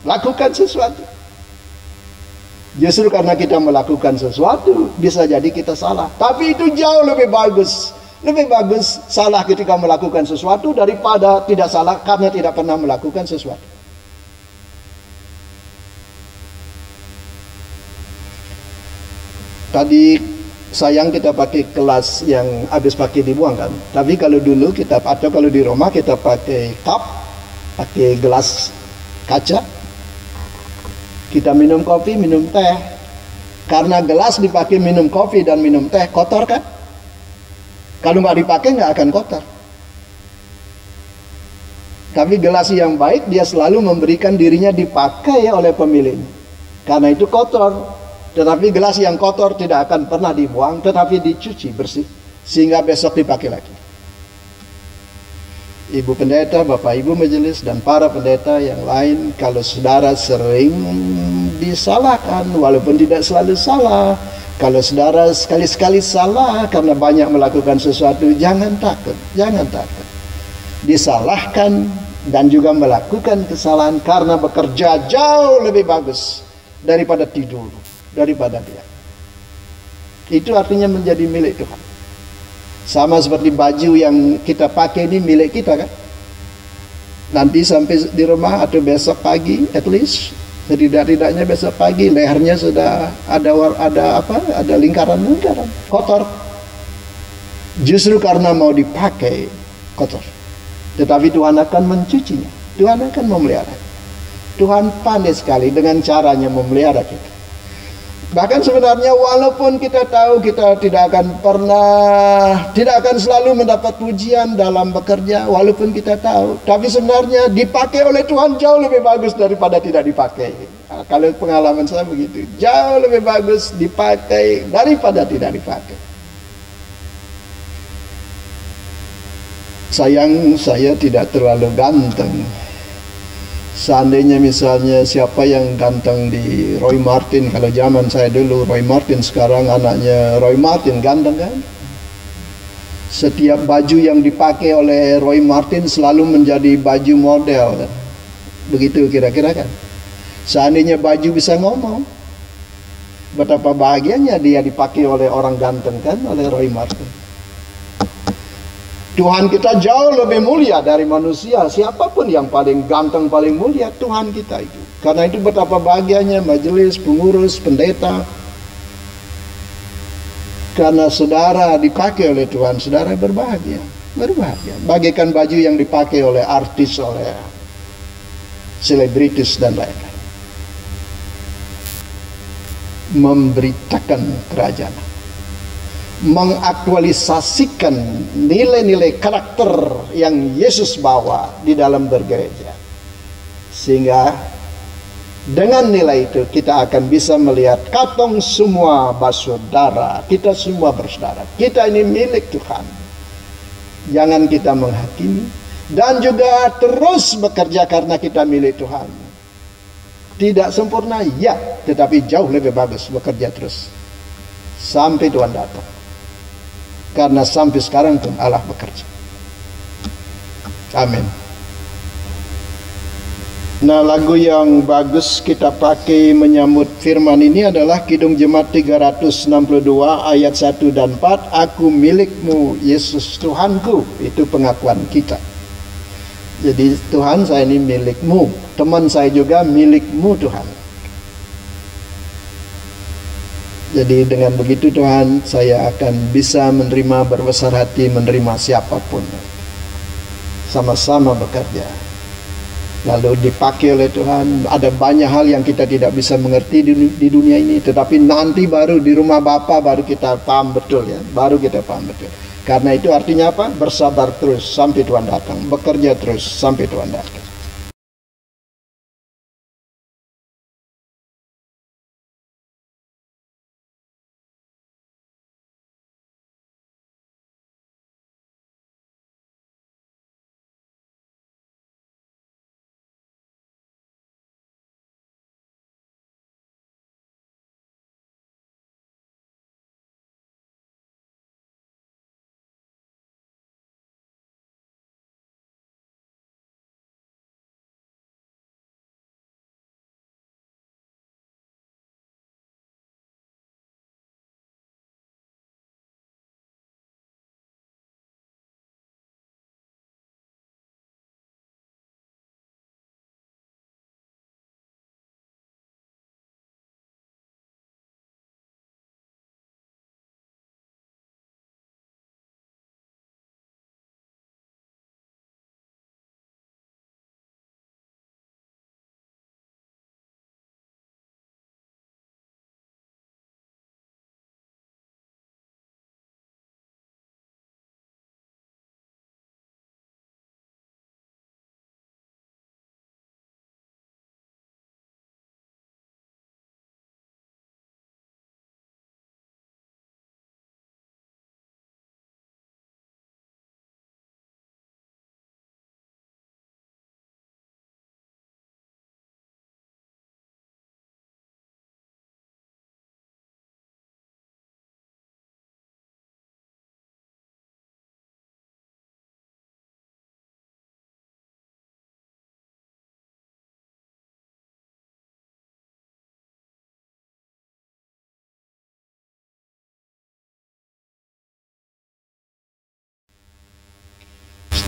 lakukan sesuatu. Justru karena kita melakukan sesuatu, bisa jadi kita salah. Tapi itu jauh lebih bagus. Lebih bagus salah ketika melakukan sesuatu daripada tidak salah karena tidak pernah melakukan sesuatu. Tadi sayang kita pakai gelas yang habis pakai dibuang kan. Tapi kalau dulu kita, atau kalau di Roma kita pakai cup, pakai gelas kaca. Kita minum kopi, minum teh. Karena gelas dipakai minum kopi dan minum teh, kotor kan? Kalau nggak dipakai nggak akan kotor. Tapi gelas yang baik dia selalu memberikan dirinya dipakai oleh pemiliknya. Karena itu kotor. Tetapi gelas yang kotor tidak akan pernah dibuang, tetapi dicuci bersih sehingga besok dipakai lagi. Ibu pendeta, Bapak Ibu majelis, dan para pendeta yang lain, kalau saudara sering disalahkan walaupun tidak selalu salah, kalau saudara sekali-sekali salah karena banyak melakukan sesuatu, jangan takut, jangan takut. Disalahkan dan juga melakukan kesalahan karena bekerja jauh lebih bagus daripada tidur, daripada dia. Itu artinya menjadi milik Tuhan. Sama seperti baju yang kita pakai ini milik kita kan. Nanti sampai di rumah atau besok pagi, at least setidak-tidaknya besok pagi lehernya sudah ada lingkaran-lingkaran kotor. Justru karena mau dipakai kotor. Tetapi Tuhan akan mencucinya. Tuhan akan memelihara. Tuhan pandai sekali dengan caranya memelihara kita. Bahkan sebenarnya walaupun kita tahu kita tidak akan selalu mendapat pujian dalam bekerja, walaupun kita tahu, tapi sebenarnya dipakai oleh Tuhan jauh lebih bagus daripada tidak dipakai. Nah, kalau pengalaman saya begitu, jauh lebih bagus dipakai daripada tidak dipakai. Sayang saya tidak terlalu ganteng. Seandainya misalnya siapa yang ganteng di Roy Martin, kalau zaman saya dulu Roy Martin, sekarang anaknya Roy Martin ganteng kan? Setiap baju yang dipakai oleh Roy Martin selalu menjadi baju model kan? Begitu kira-kira kan? Seandainya baju bisa ngomong, betapa bahagianya dia dipakai oleh orang ganteng kan, oleh Roy Martin. Tuhan kita jauh lebih mulia dari manusia. Siapapun yang paling ganteng, paling mulia, Tuhan kita itu. Karena itu betapa bahagianya majelis, pengurus, pendeta. Karena saudara dipakai oleh Tuhan, saudara berbahagia. Berbahagia. Bagaikan baju yang dipakai oleh artis, oleh selebritis dan lain-lain. Memberitakan kerajaan. Mengaktualisasikan nilai-nilai karakter yang Yesus bawa di dalam bergereja. Sehingga dengan nilai itu kita akan bisa melihat katong semua bersaudara, kita semua bersaudara. Kita ini milik Tuhan. Jangan kita menghakimi dan juga terus bekerja karena kita milik Tuhan. Tidak sempurna, ya, tetapi jauh lebih bagus bekerja terus sampai Tuhan datang. Karena sampai sekarang pun Allah bekerja. Amin. Nah, lagu yang bagus kita pakai menyambut firman ini adalah Kidung Jemaat 362 ayat 1 dan 4. Aku milikmu Yesus Tuhanku. Itu pengakuan kita. Jadi Tuhan, saya ini milikmu. Teman saya juga milikmu Tuhan. Jadi dengan begitu Tuhan, saya akan bisa menerima, berbesar hati menerima siapapun. Sama-sama bekerja. Lalu dipakai oleh Tuhan. Ada banyak hal yang kita tidak bisa mengerti di dunia ini. Tetapi nanti baru di rumah Bapa baru kita paham betul ya. Baru kita paham betul. Karena itu artinya apa? Bersabar terus sampai Tuhan datang. Bekerja terus sampai Tuhan datang.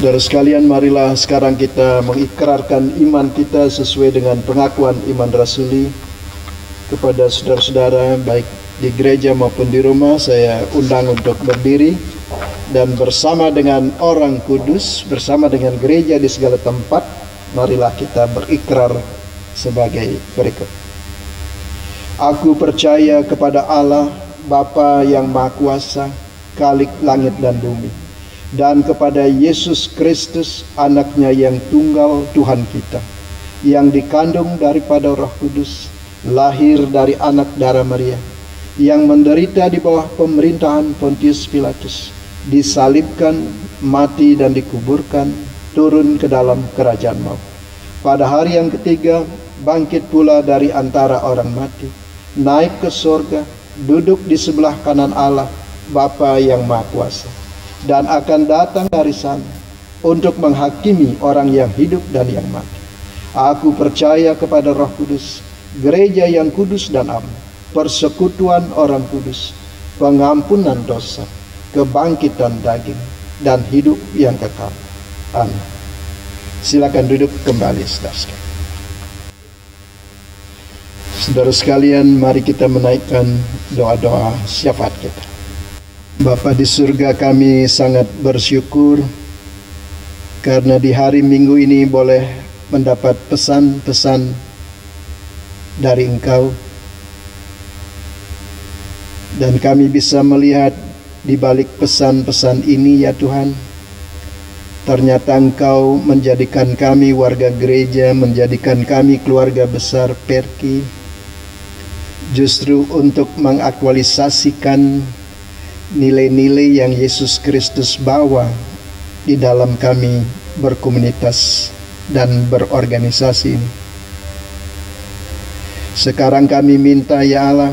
Saudara sekalian, marilah sekarang kita mengikrarkan iman kita sesuai dengan pengakuan iman rasuli. Kepada saudara-saudara baik di gereja maupun di rumah, saya undang untuk berdiri dan bersama dengan orang kudus, bersama dengan gereja di segala tempat, marilah kita berikrar sebagai berikut. Aku percaya kepada Allah, Bapa yang Maha Kuasa, Khalik langit dan bumi, dan kepada Yesus Kristus, anaknya yang tunggal Tuhan kita, yang dikandung daripada Roh Kudus, lahir dari anak darah Maria, yang menderita di bawah pemerintahan Pontius Pilatus, disalibkan, mati dan dikuburkan, turun ke dalam kerajaan maut. Pada hari yang ketiga, bangkit pula dari antara orang mati, naik ke surga, duduk di sebelah kanan Allah, Bapa yang Maha Kuasa, dan akan datang dari sana untuk menghakimi orang yang hidup dan yang mati. Aku percaya kepada Roh Kudus, gereja yang kudus dan am, persekutuan orang kudus, pengampunan dosa, kebangkitan daging, dan hidup yang kekal. Amin. Silakan duduk kembali, saudara. Saudara sekalian, mari kita menaikkan doa-doa syafaat kita. Bapa di surga, kami sangat bersyukur karena di hari Minggu ini boleh mendapat pesan-pesan dari Engkau, dan kami bisa melihat di balik pesan-pesan ini, ya Tuhan, ternyata Engkau menjadikan kami warga gereja, menjadikan kami keluarga besar Perki, justru untuk mengaktualisasikan nilai-nilai yang Yesus Kristus bawa di dalam kami berkomunitas dan berorganisasi ini. Sekarang kami minta, ya Allah,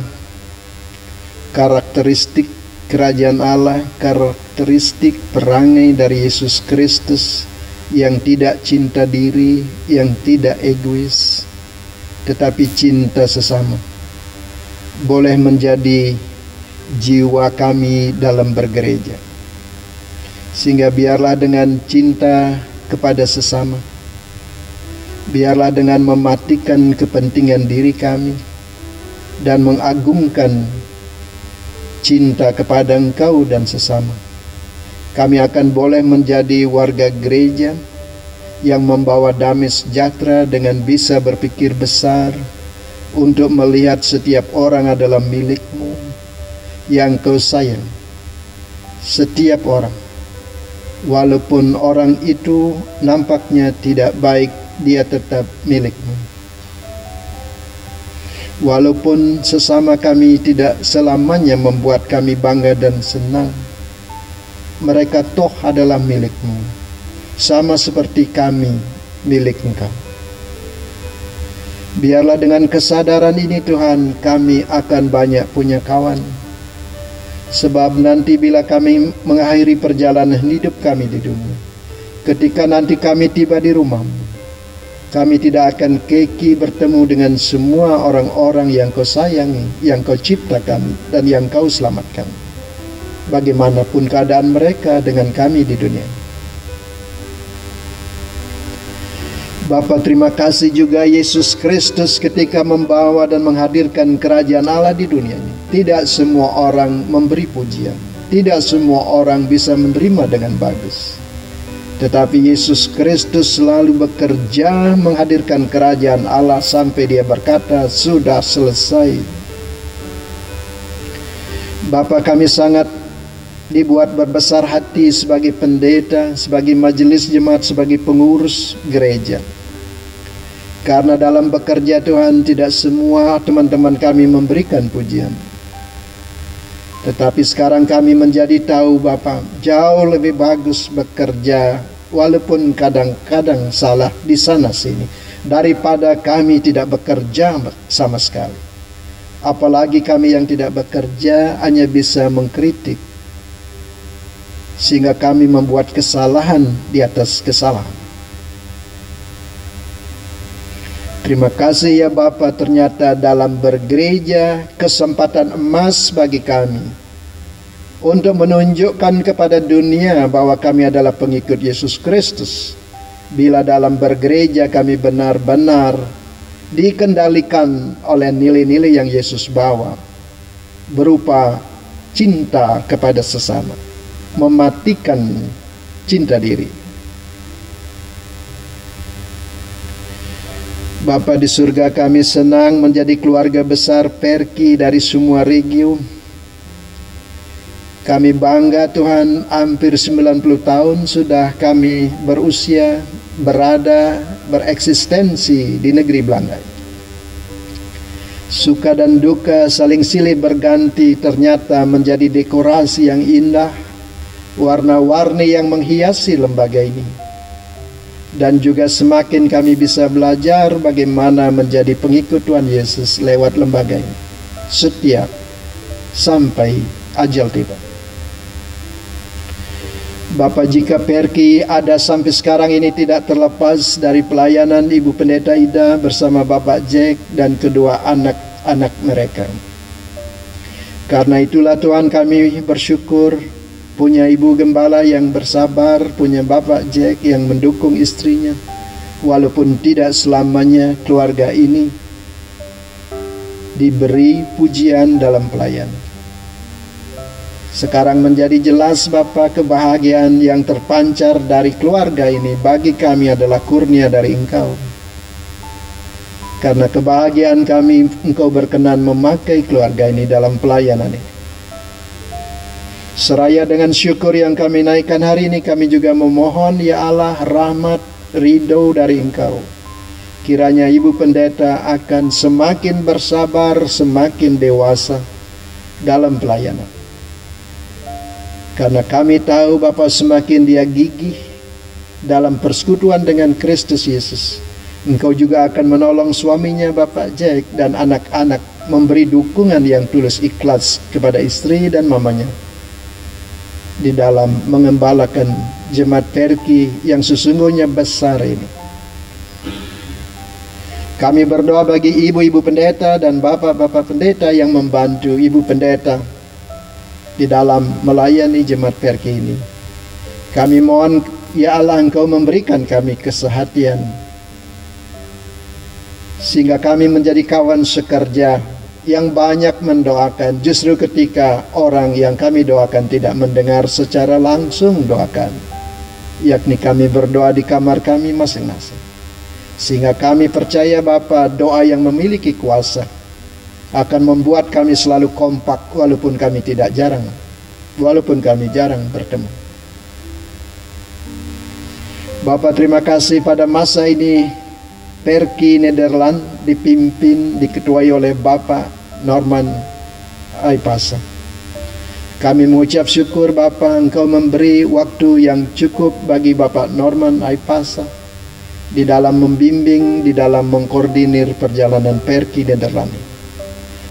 karakteristik kerajaan Allah, karakteristik perangai dari Yesus Kristus yang tidak cinta diri, yang tidak egois, tetapi cinta sesama, boleh menjadi jiwa kami dalam bergereja. Sehingga biarlah dengan cinta kepada sesama, biarlah dengan mematikan kepentingan diri kami dan mengagungkan cinta kepada Engkau dan sesama, kami akan boleh menjadi warga gereja yang membawa damai sejahtera dengan bisa berpikir besar untuk melihat setiap orang adalah milik-Mu yang Kau sayang. Setiap orang, walaupun orang itu nampaknya tidak baik, dia tetap milik-Mu. Walaupun sesama kami tidak selamanya membuat kami bangga dan senang, mereka toh adalah milik-Mu, sama seperti kami milik Engkau. Biarlah dengan kesadaran ini Tuhan, kami akan banyak punya kawan. Sebab nanti bila kami mengakhiri perjalanan hidup kami di dunia, ketika nanti kami tiba di rumah-Mu, kami tidak akan keki bertemu dengan semua orang-orang yang Kau sayangi, yang Kau ciptakan, dan yang Kau selamatkan, bagaimanapun keadaan mereka dengan kami di dunia. Bapa, terima kasih juga Yesus Kristus ketika membawa dan menghadirkan kerajaan Allah di dunia ini. Tidak semua orang memberi pujian, tidak semua orang bisa menerima dengan bagus. Tetapi Yesus Kristus selalu bekerja menghadirkan kerajaan Allah sampai Dia berkata, sudah selesai. Bapa, kami sangat dibuat berbesar hati sebagai pendeta, sebagai majelis jemaat, sebagai pengurus gereja. Karena dalam bekerja Tuhan, tidak semua teman-teman kami memberikan pujian. Tetapi sekarang kami menjadi tahu Bapa, jauh lebih bagus bekerja walaupun kadang-kadang salah di sana sini, daripada kami tidak bekerja sama sekali. Apalagi kami yang tidak bekerja hanya bisa mengkritik, sehingga kami membuat kesalahan di atas kesalahan. Terima kasih ya Bapa, ternyata dalam bergereja kesempatan emas bagi kami untuk menunjukkan kepada dunia bahwa kami adalah pengikut Yesus Kristus. Bila dalam bergereja kami benar-benar dikendalikan oleh nilai-nilai yang Yesus bawa, berupa cinta kepada sesama, mematikan cinta diri. Bapa di surga, kami senang menjadi keluarga besar Perki dari semua regio. Kami bangga Tuhan, hampir 90 tahun sudah kami berusia, berada, bereksistensi di negeri Belanda. Suka dan duka saling silih berganti ternyata menjadi dekorasi yang indah, warna-warni yang menghiasi lembaga ini. Dan juga semakin kami bisa belajar bagaimana menjadi pengikut Tuhan Yesus lewat lembaga ini, setia sampai ajal tiba. Bapak, jika Perki ada sampai sekarang ini tidak terlepas dari pelayanan Ibu Pendeta Ida bersama Bapak Jack dan kedua anak-anak mereka. Karena itulah Tuhan, kami bersyukur punya Ibu Gembala yang bersabar, punya Bapak Jack yang mendukung istrinya. Walaupun tidak selamanya keluarga ini diberi pujian dalam pelayanan. Sekarang menjadi jelas Bapak, kebahagiaan yang terpancar dari keluarga ini bagi kami adalah kurnia dari Engkau. Karena kebahagiaan kami, Engkau berkenan memakai keluarga ini dalam pelayanan ini. Seraya dengan syukur yang kami naikkan hari ini, kami juga memohon ya Allah rahmat ridho dari Engkau. Kiranya Ibu Pendeta akan semakin bersabar, semakin dewasa dalam pelayanan. Karena kami tahu Bapak, semakin dia gigih dalam persekutuan dengan Kristus Yesus, Engkau juga akan menolong suaminya Bapak Jack dan anak-anak, memberi dukungan yang tulus ikhlas kepada istri dan mamanya di dalam mengembalakan jemaat Perki yang sesungguhnya besar ini. Kami berdoa bagi ibu-ibu pendeta dan bapak-bapak pendeta yang membantu ibu pendeta di dalam melayani jemaat Perki ini. Kami mohon ya Allah, Engkau memberikan kami kesehatan sehingga kami menjadi kawan sekerja yang banyak mendoakan justru ketika orang yang kami doakan tidak mendengar secara langsung doakan, yakni kami berdoa di kamar kami masing-masing. Sehingga kami percaya Bapa, doa yang memiliki kuasa akan membuat kami selalu kompak walaupun kami jarang bertemu. Bapak, terima kasih pada masa ini Perki Nederland diketuai oleh Bapak Norman Aipasa. Kami mengucap syukur Bapak, Engkau memberi waktu yang cukup bagi Bapak Norman Aipasa di dalam membimbing, di dalam mengkoordinir perjalanan Perki Nederland.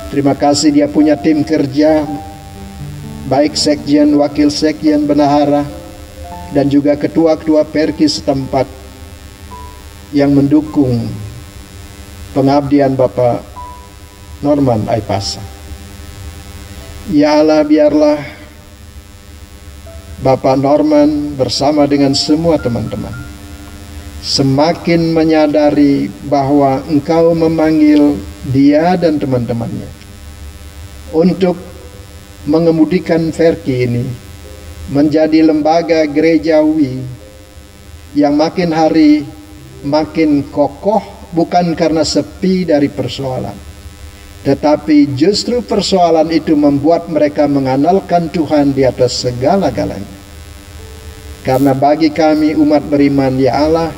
Terima kasih dia punya tim kerja, baik sekjen, wakil sekjen, bendahara, dan juga ketua-ketua Perki setempat yang mendukung pengabdian Bapak Norman Aipasa. Ya Allah, biarlah Bapak Norman bersama dengan semua teman-teman semakin menyadari bahwa Engkau memanggil dia dan teman-temannya untuk mengemudikan Perki ini menjadi lembaga gerejawi yang makin hari makin kokoh, bukan karena sepi dari persoalan, tetapi justru persoalan itu membuat mereka mengandalkan Tuhan di atas segala-galanya. Karena bagi kami umat beriman, ya Allah,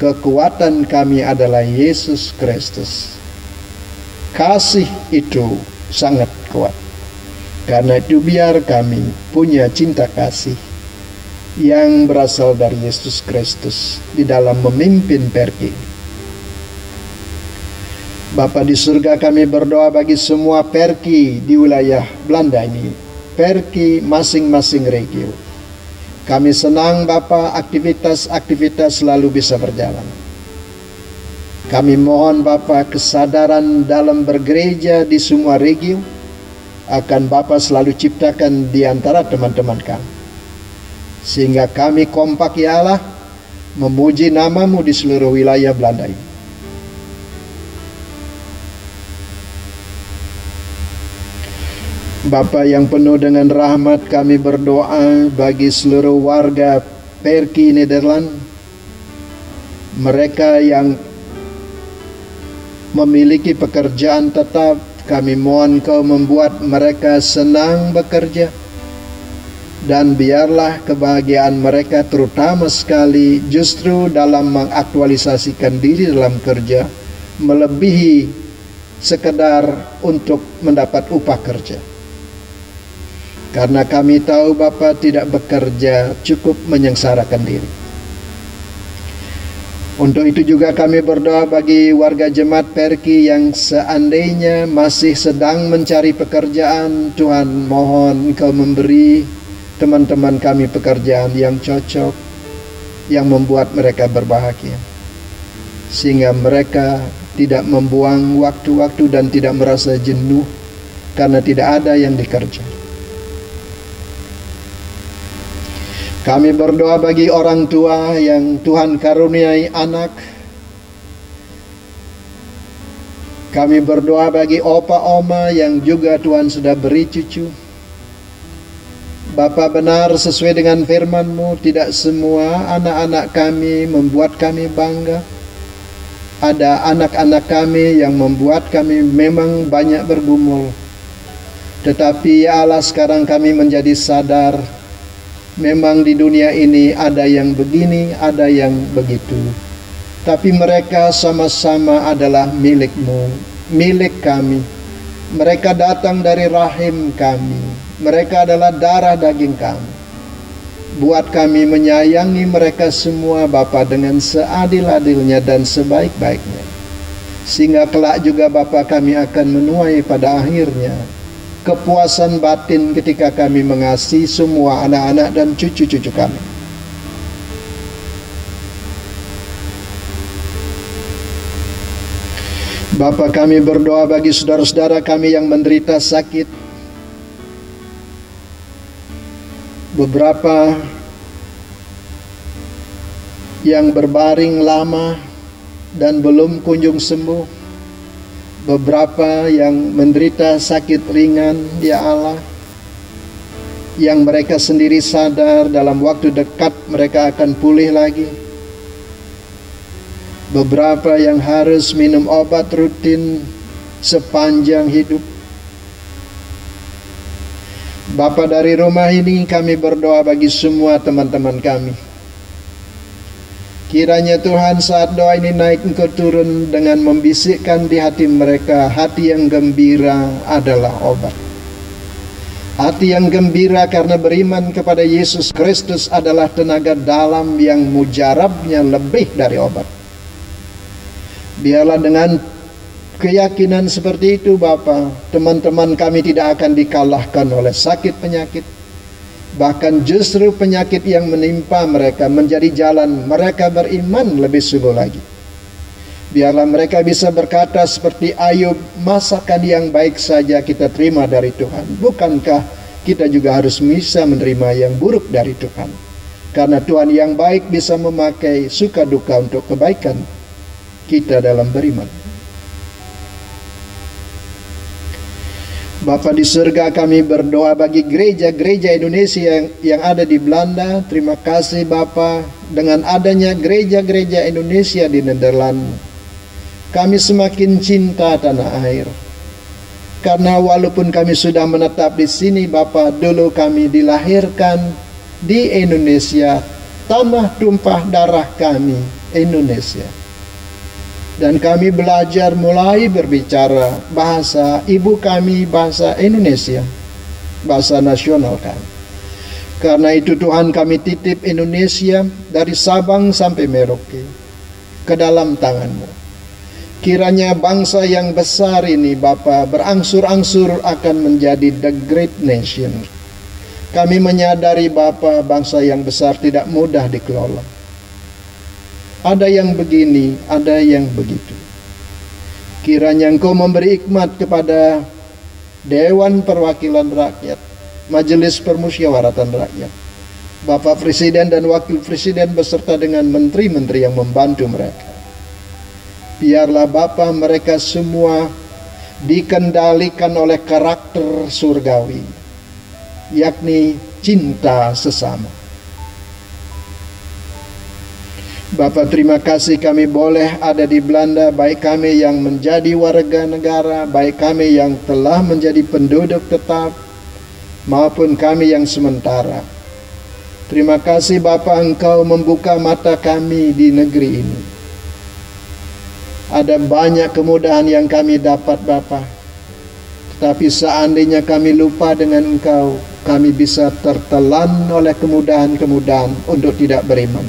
kekuatan kami adalah Yesus Kristus. Kasih itu sangat kuat. Karena itu biar kami punya cinta kasih yang berasal dari Yesus Kristus di dalam memimpin Perki. Bapa di surga, kami berdoa bagi semua Perki di wilayah Belanda ini, Perki masing-masing regio. Kami senang Bapa, aktivitas-aktivitas selalu bisa berjalan. Kami mohon Bapa kesadaran dalam bergereja di semua regio akan Bapa selalu ciptakan di antara teman-teman kami. Sehingga kami kompak ya Allah, memuji nama-Mu di seluruh wilayah Belanda ini. Bapa yang penuh dengan rahmat, kami berdoa bagi seluruh warga Perki Nederland, mereka yang memiliki pekerjaan tetap. Kami mohon Kau membuat mereka senang bekerja, dan biarlah kebahagiaan mereka terutama sekali justru dalam mengaktualisasikan diri dalam kerja melebihi sekedar untuk mendapat upah kerja. Karena kami tahu Bapa tidak bekerja cukup menyengsarakan diri. Untuk itu juga kami berdoa bagi warga jemaat Perki yang seandainya masih sedang mencari pekerjaan. Tuhan, mohon Engkau memberi teman-teman kami pekerjaan yang cocok, yang membuat mereka berbahagia, sehingga mereka tidak membuang waktu-waktu dan tidak merasa jenuh karena tidak ada yang dikerja. Kami berdoa bagi orang tua yang Tuhan karuniai anak. Kami berdoa bagi opa oma yang juga Tuhan sudah beri cucu. Bapa, benar sesuai dengan firman-Mu, tidak semua anak-anak kami membuat kami bangga. Ada anak-anak kami yang membuat kami memang banyak bergumul. Tetapi ya Allah, sekarang kami menjadi sadar, memang di dunia ini ada yang begini, ada yang begitu. Tapi mereka sama-sama adalah milik-Mu, milik kami. Mereka datang dari rahim kami. Mereka adalah darah daging kami. Buat kami menyayangi mereka semua Bapa dengan seadil-adilnya dan sebaik-baiknya. Sehingga kelak juga Bapa kami akan menuai pada akhirnya kepuasan batin ketika kami mengasihi semua anak-anak dan cucu-cucu kami. Bapa, kami berdoa bagi saudara-saudara kami yang menderita sakit. Beberapa yang berbaring lama dan belum kunjung sembuh. Beberapa yang menderita sakit ringan, ya Allah, yang mereka sendiri sadar dalam waktu dekat mereka akan pulih lagi. Beberapa yang harus minum obat rutin sepanjang hidup. Bapa, dari rumah ini kami berdoa bagi semua teman-teman kami. Kiranya Tuhan saat doa ini naik Engkau turun dengan membisikkan di hati mereka, hati yang gembira adalah obat. Hati yang gembira karena beriman kepada Yesus Kristus adalah tenaga dalam yang mujarabnya lebih dari obat. Biarlah dengan keyakinan seperti itu Bapa, teman-teman kami tidak akan dikalahkan oleh sakit penyakit. Bahkan justru penyakit yang menimpa mereka menjadi jalan mereka beriman lebih sungguh lagi. Biarlah mereka bisa berkata seperti Ayub, masakan yang baik saja kita terima dari Tuhan. Bukankah kita juga harus bisa menerima yang buruk dari Tuhan? Karena Tuhan yang baik bisa memakai suka duka untuk kebaikan kita dalam beriman. Bapa di surga, kami berdoa bagi gereja-gereja Indonesia yang ada di Belanda. Terima kasih Bapa, dengan adanya gereja-gereja Indonesia di Nederland, kami semakin cinta tanah air. Karena walaupun kami sudah menetap di sini Bapa, dulu kami dilahirkan di Indonesia, tanah tumpah darah kami Indonesia. Dan kami belajar mulai berbicara bahasa ibu kami, bahasa Indonesia, bahasa nasional kami. Karena itu Tuhan, kami titip Indonesia dari Sabang sampai Merauke ke dalam tangan-Mu. Kiranya bangsa yang besar ini Bapa berangsur-angsur akan menjadi the great nation. Kami menyadari Bapa, bangsa yang besar tidak mudah dikelola. Ada yang begini, ada yang begitu. Kiranya Engkau memberi hikmat kepada Dewan Perwakilan Rakyat, Majelis Permusyawaratan Rakyat, Bapak Presiden dan Wakil Presiden beserta dengan menteri-menteri yang membantu mereka. Biarlah Bapa mereka semua dikendalikan oleh karakter surgawi, yakni cinta sesama. Bapa, terima kasih kami boleh ada di Belanda, baik kami yang menjadi warga negara, baik kami yang telah menjadi penduduk tetap, maupun kami yang sementara. Terima kasih Bapa, Engkau membuka mata kami di negeri ini. Ada banyak kemudahan yang kami dapat Bapa, tetapi seandainya kami lupa dengan Engkau, kami bisa tertelan oleh kemudahan-kemudahan untuk tidak beriman.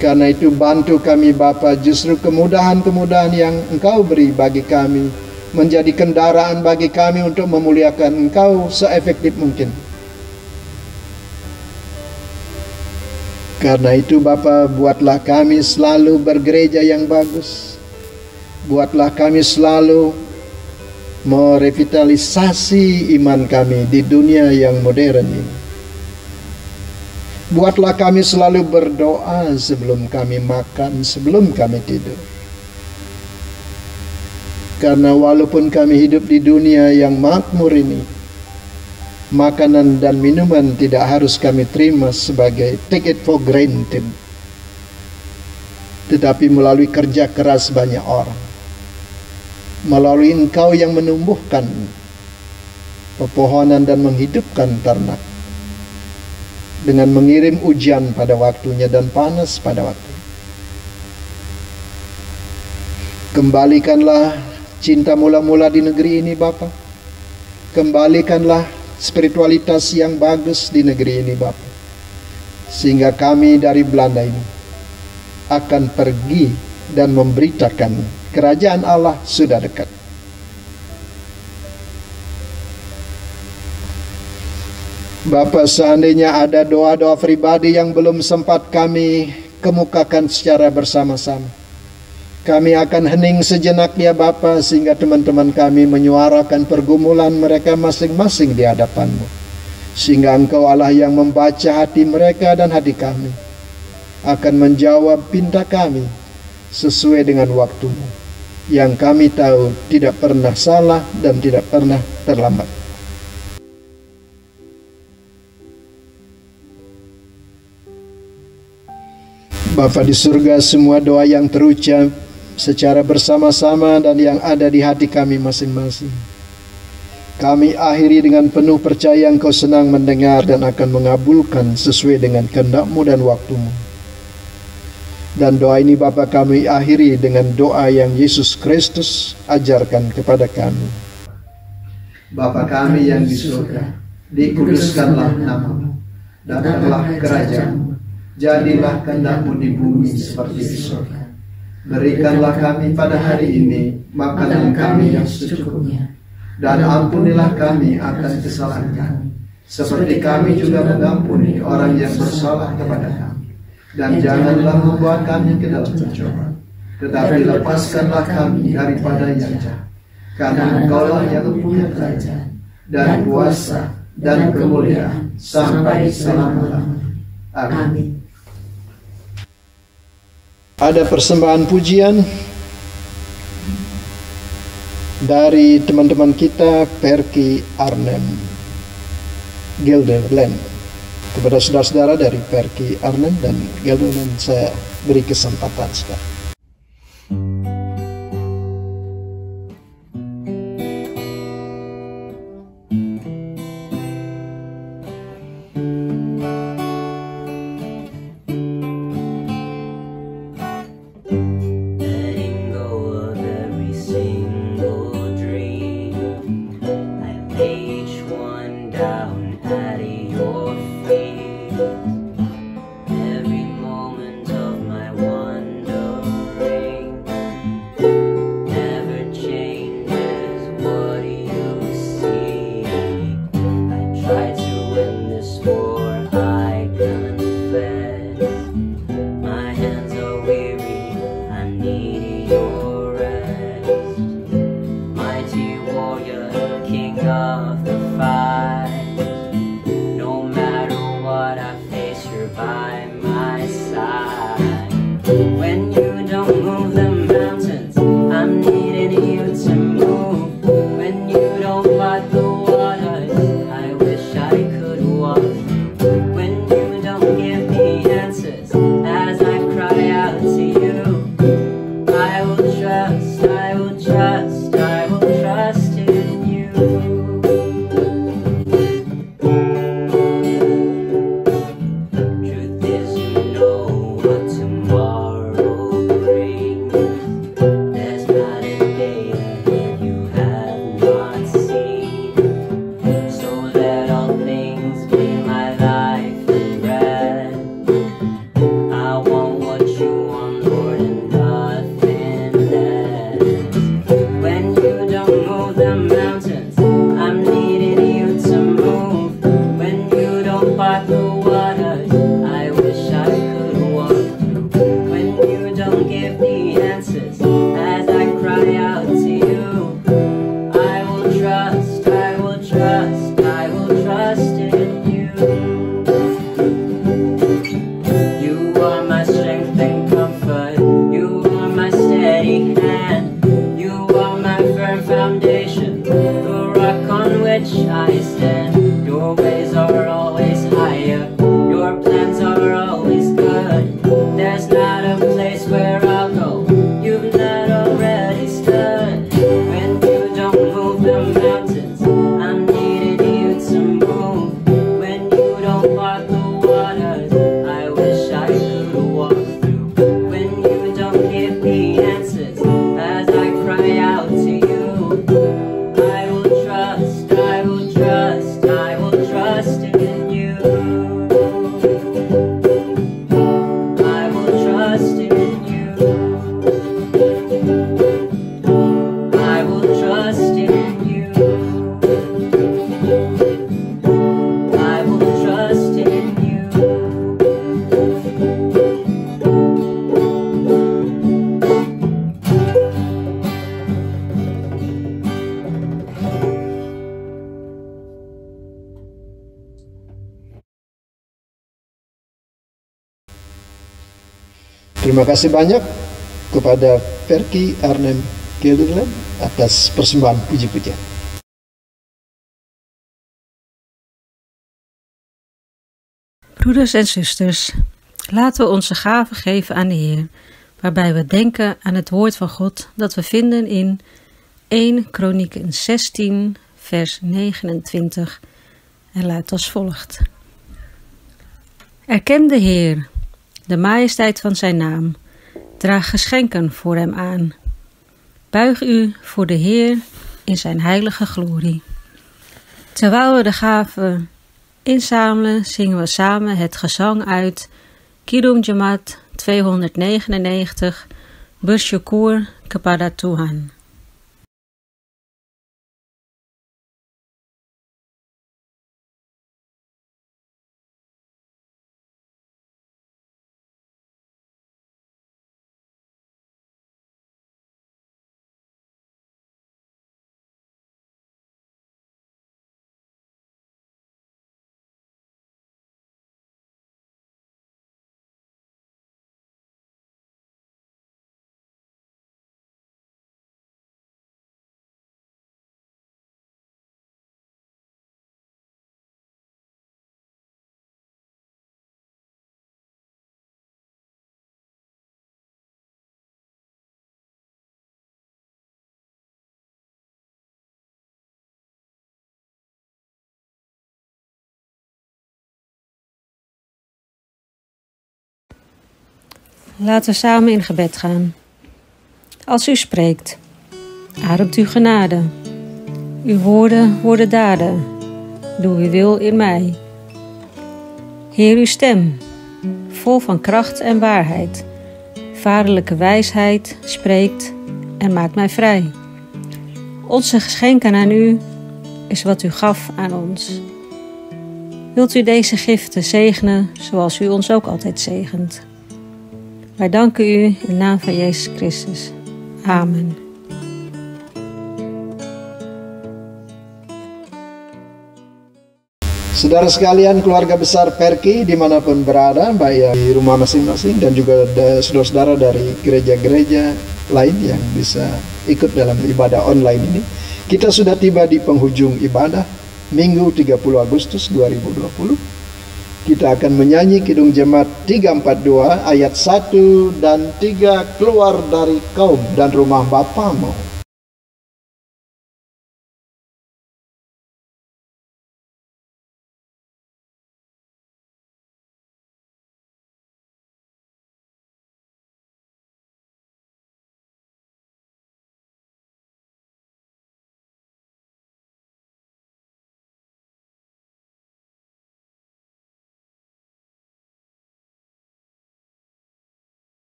Karena itu bantu kami Bapa, justru kemudahan-kemudahan yang Engkau beri bagi kami menjadi kendaraan bagi kami untuk memuliakan Engkau seefektif mungkin. Karena itu Bapa, buatlah kami selalu bergereja yang bagus. Buatlah kami selalu merevitalisasi iman kami di dunia yang modern ini. Buatlah kami selalu berdoa sebelum kami makan, sebelum kami tidur. Karena walaupun kami hidup di dunia yang makmur ini, makanan dan minuman tidak harus kami terima sebagai take it for granted, tetapi melalui kerja keras banyak orang, melalui Engkau yang menumbuhkan pepohonan dan menghidupkan ternak, dengan mengirim hujan pada waktunya dan panas pada waktunya. Kembalikanlah cinta mula-mula di negeri ini Bapa. Kembalikanlah spiritualitas yang bagus di negeri ini Bapa, sehingga kami dari Belanda ini akan pergi dan memberitakan kerajaan Allah sudah dekat. Bapa, seandainya ada doa-doa pribadi yang belum sempat kami kemukakan secara bersama-sama, kami akan hening sejenak ya Bapa, sehingga teman-teman kami menyuarakan pergumulan mereka masing-masing di hadapan-Mu, sehingga Engkau Allah yang membaca hati mereka dan hati kami akan menjawab pinta kami sesuai dengan waktu-Mu yang kami tahu tidak pernah salah dan tidak pernah terlambat. Bapa di surga, semua doa yang terucap secara bersama-sama dan yang ada di hati kami masing-masing, kami akhiri dengan penuh percaya Engkau senang mendengar dan akan mengabulkan sesuai dengan kehendak-Mu dan waktu-Mu. Dan doa ini Bapa kami akhiri dengan doa yang Yesus Kristus ajarkan kepada kami. Bapa kami yang di surga, dikuduskanlah nama-Mu, datanglah kerajaan-Mu, jadilah kehendak-Mu di bumi seperti di surga. Berikanlah kami pada hari ini makanan kami yang secukupnya, dan ampunilah kami akan kesalahan kami, seperti kami juga mengampuni orang yang bersalah kepada kami. Dan janganlah membawa kami ke dalam pencobaan, tetapi lepaskanlah kami daripada yang jahat. Karena Engkaulah yang punya kerajaan dan kuasa dan kemuliaan sampai selama-lamanya. Amin. Ada persembahan pujian dari teman-teman kita Perki Arnhem Gelderland. Kepada saudara-saudara dari Perki Arnhem dan Gelderland saya beri kesempatan sekarang. Every moment of my wonder 'cause you're by my side. When you don't move the mountains, I'm needing you to move. When you don't fight the waters, I wish I could walk. When you don't give me answers, as I cry out to you, I will trust, I will trust, I will trust in you. Truth is, you know what tomorrow brings. There's not a day that you have not seen. So let all things be my life and bread. I want what you want, Lord, and nothing less. When you don't move the mountains, I'm needing you to move. When you don't part the waters, I wish I could walk through. When you don't give me answers, as I cry out to you, I will trust, I will trust, I will trust in you. You are my strength and comfort, you are my steady hand, you are my firm foundation, the rock on which I stand. Your ways are always higher, your plans are always good. There's not a place where I'll go you've not already stood. When you don't move the mountains, I'm needing you to move. When you don't part the waters, I wish I could walk through. When you don't give me answers, as I cry out to you, I will trust, I will trust, I will trust in you. I will trust in you. I will trust in you. I will trust in you. Terima kasih banyak kepada Perky Arnhem Gelderland atas persembahan puji-pujian. Broeders en zusters, laten we onze gaven geven aan de Heer, waarbij we denken aan het woord van God dat we vinden in 1 Kronieken 16 vers 29 en luidt als volgt. Erken de Heer, de majesteit van zijn naam, draag geschenken voor hem aan. Buig u voor de Heer in zijn heilige glorie. Terwijl we de gaven inzamelen, zingen we samen het gezang uit Kidung Jemaat 299, Bersyukur kepada Tuhan. Laten we samen in gebed gaan. Als u spreekt, ademt u genade. Uw woorden worden daden. Doe uw wil in mij. Heer, uw stem, vol van kracht en waarheid, vaderlijke wijsheid, spreekt en maakt mij vrij. Onze geschenken aan u is wat u gaf aan ons. Wilt u deze giften zegenen zoals u ons ook altijd zegent? Wij danken u in de naam van Jezus Christus. Amen. Saudara sekalian, keluarga besar Perki dimanapun berada, baik di rumah masing-masing dan juga saudara-saudara dari gereja-gereja lain yang bisa ikut dalam ibadah online ini. Kita sudah tiba di penghujung ibadah Minggu 30 Agustus 2020. Kita akan menyanyi Kidung Jemaat 342 ayat 1 dan 3, keluar dari kaum dan rumah Bapamu.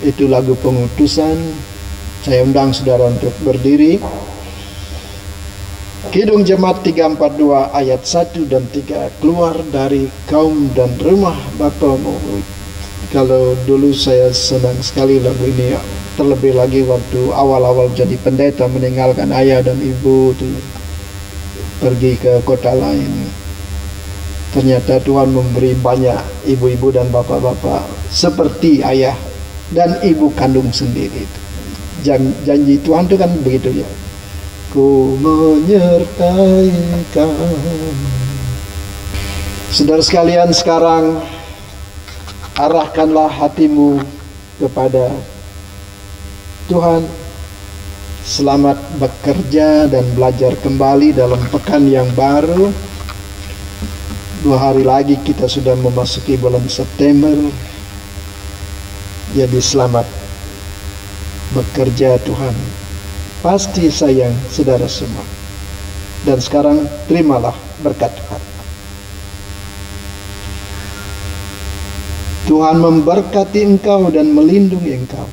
Itu lagu pengutusan. Saya undang saudara untuk berdiri. Kidung Jemaat 342 ayat 1 dan 3, keluar dari kaum dan rumah Bapamu. Kalau dulu saya senang sekali lagu ini, terlebih lagi waktu awal-awal jadi pendeta, meninggalkan ayah dan ibu tuh, pergi ke kota lain. Ternyata Tuhan memberi banyak ibu-ibu dan bapak-bapak seperti ayah dan ibu kandung sendiri. Janji Tuhan itu kan begitu ya. Ku menyertai kamu. Saudara sekalian, sekarang arahkanlah hatimu kepada Tuhan. Selamat bekerja dan belajar kembali dalam pekan yang baru. 2 hari lagi kita sudah memasuki bulan September. Jadi selamat bekerja, Tuhan pasti sayang saudara semua. Dan sekarang terimalah berkat Tuhan. Tuhan memberkati engkau dan melindungi engkau.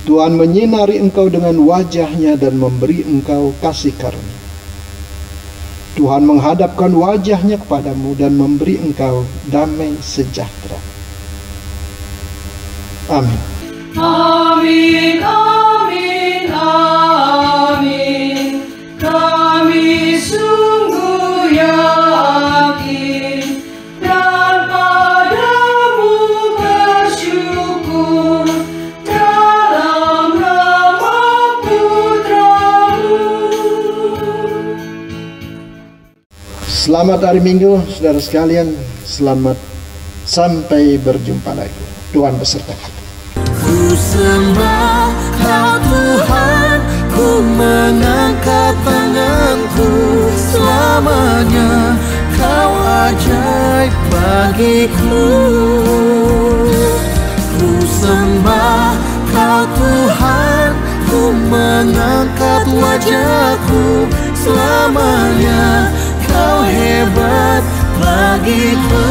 Tuhan menyinari engkau dengan wajah-Nya dan memberi engkau kasih karunia. Tuhan menghadapkan wajah-Nya kepadamu dan memberi engkau damai sejahtera. Amin. Amin, amin, amin. Kami sungguh yakin dan padamu bersyukur dalam nama Putra-Mu. Selamat hari Minggu, saudara sekalian. Selamat sampai berjumpa lagi. Tuhan beserta kita. Ku sembah Kau Tuhan, ku mengangkat tanganku selamanya. Kau ajaib bagiku. Ku sembah Kau Tuhan, ku mengangkat wajahku selamanya. Kau hebat bagiku.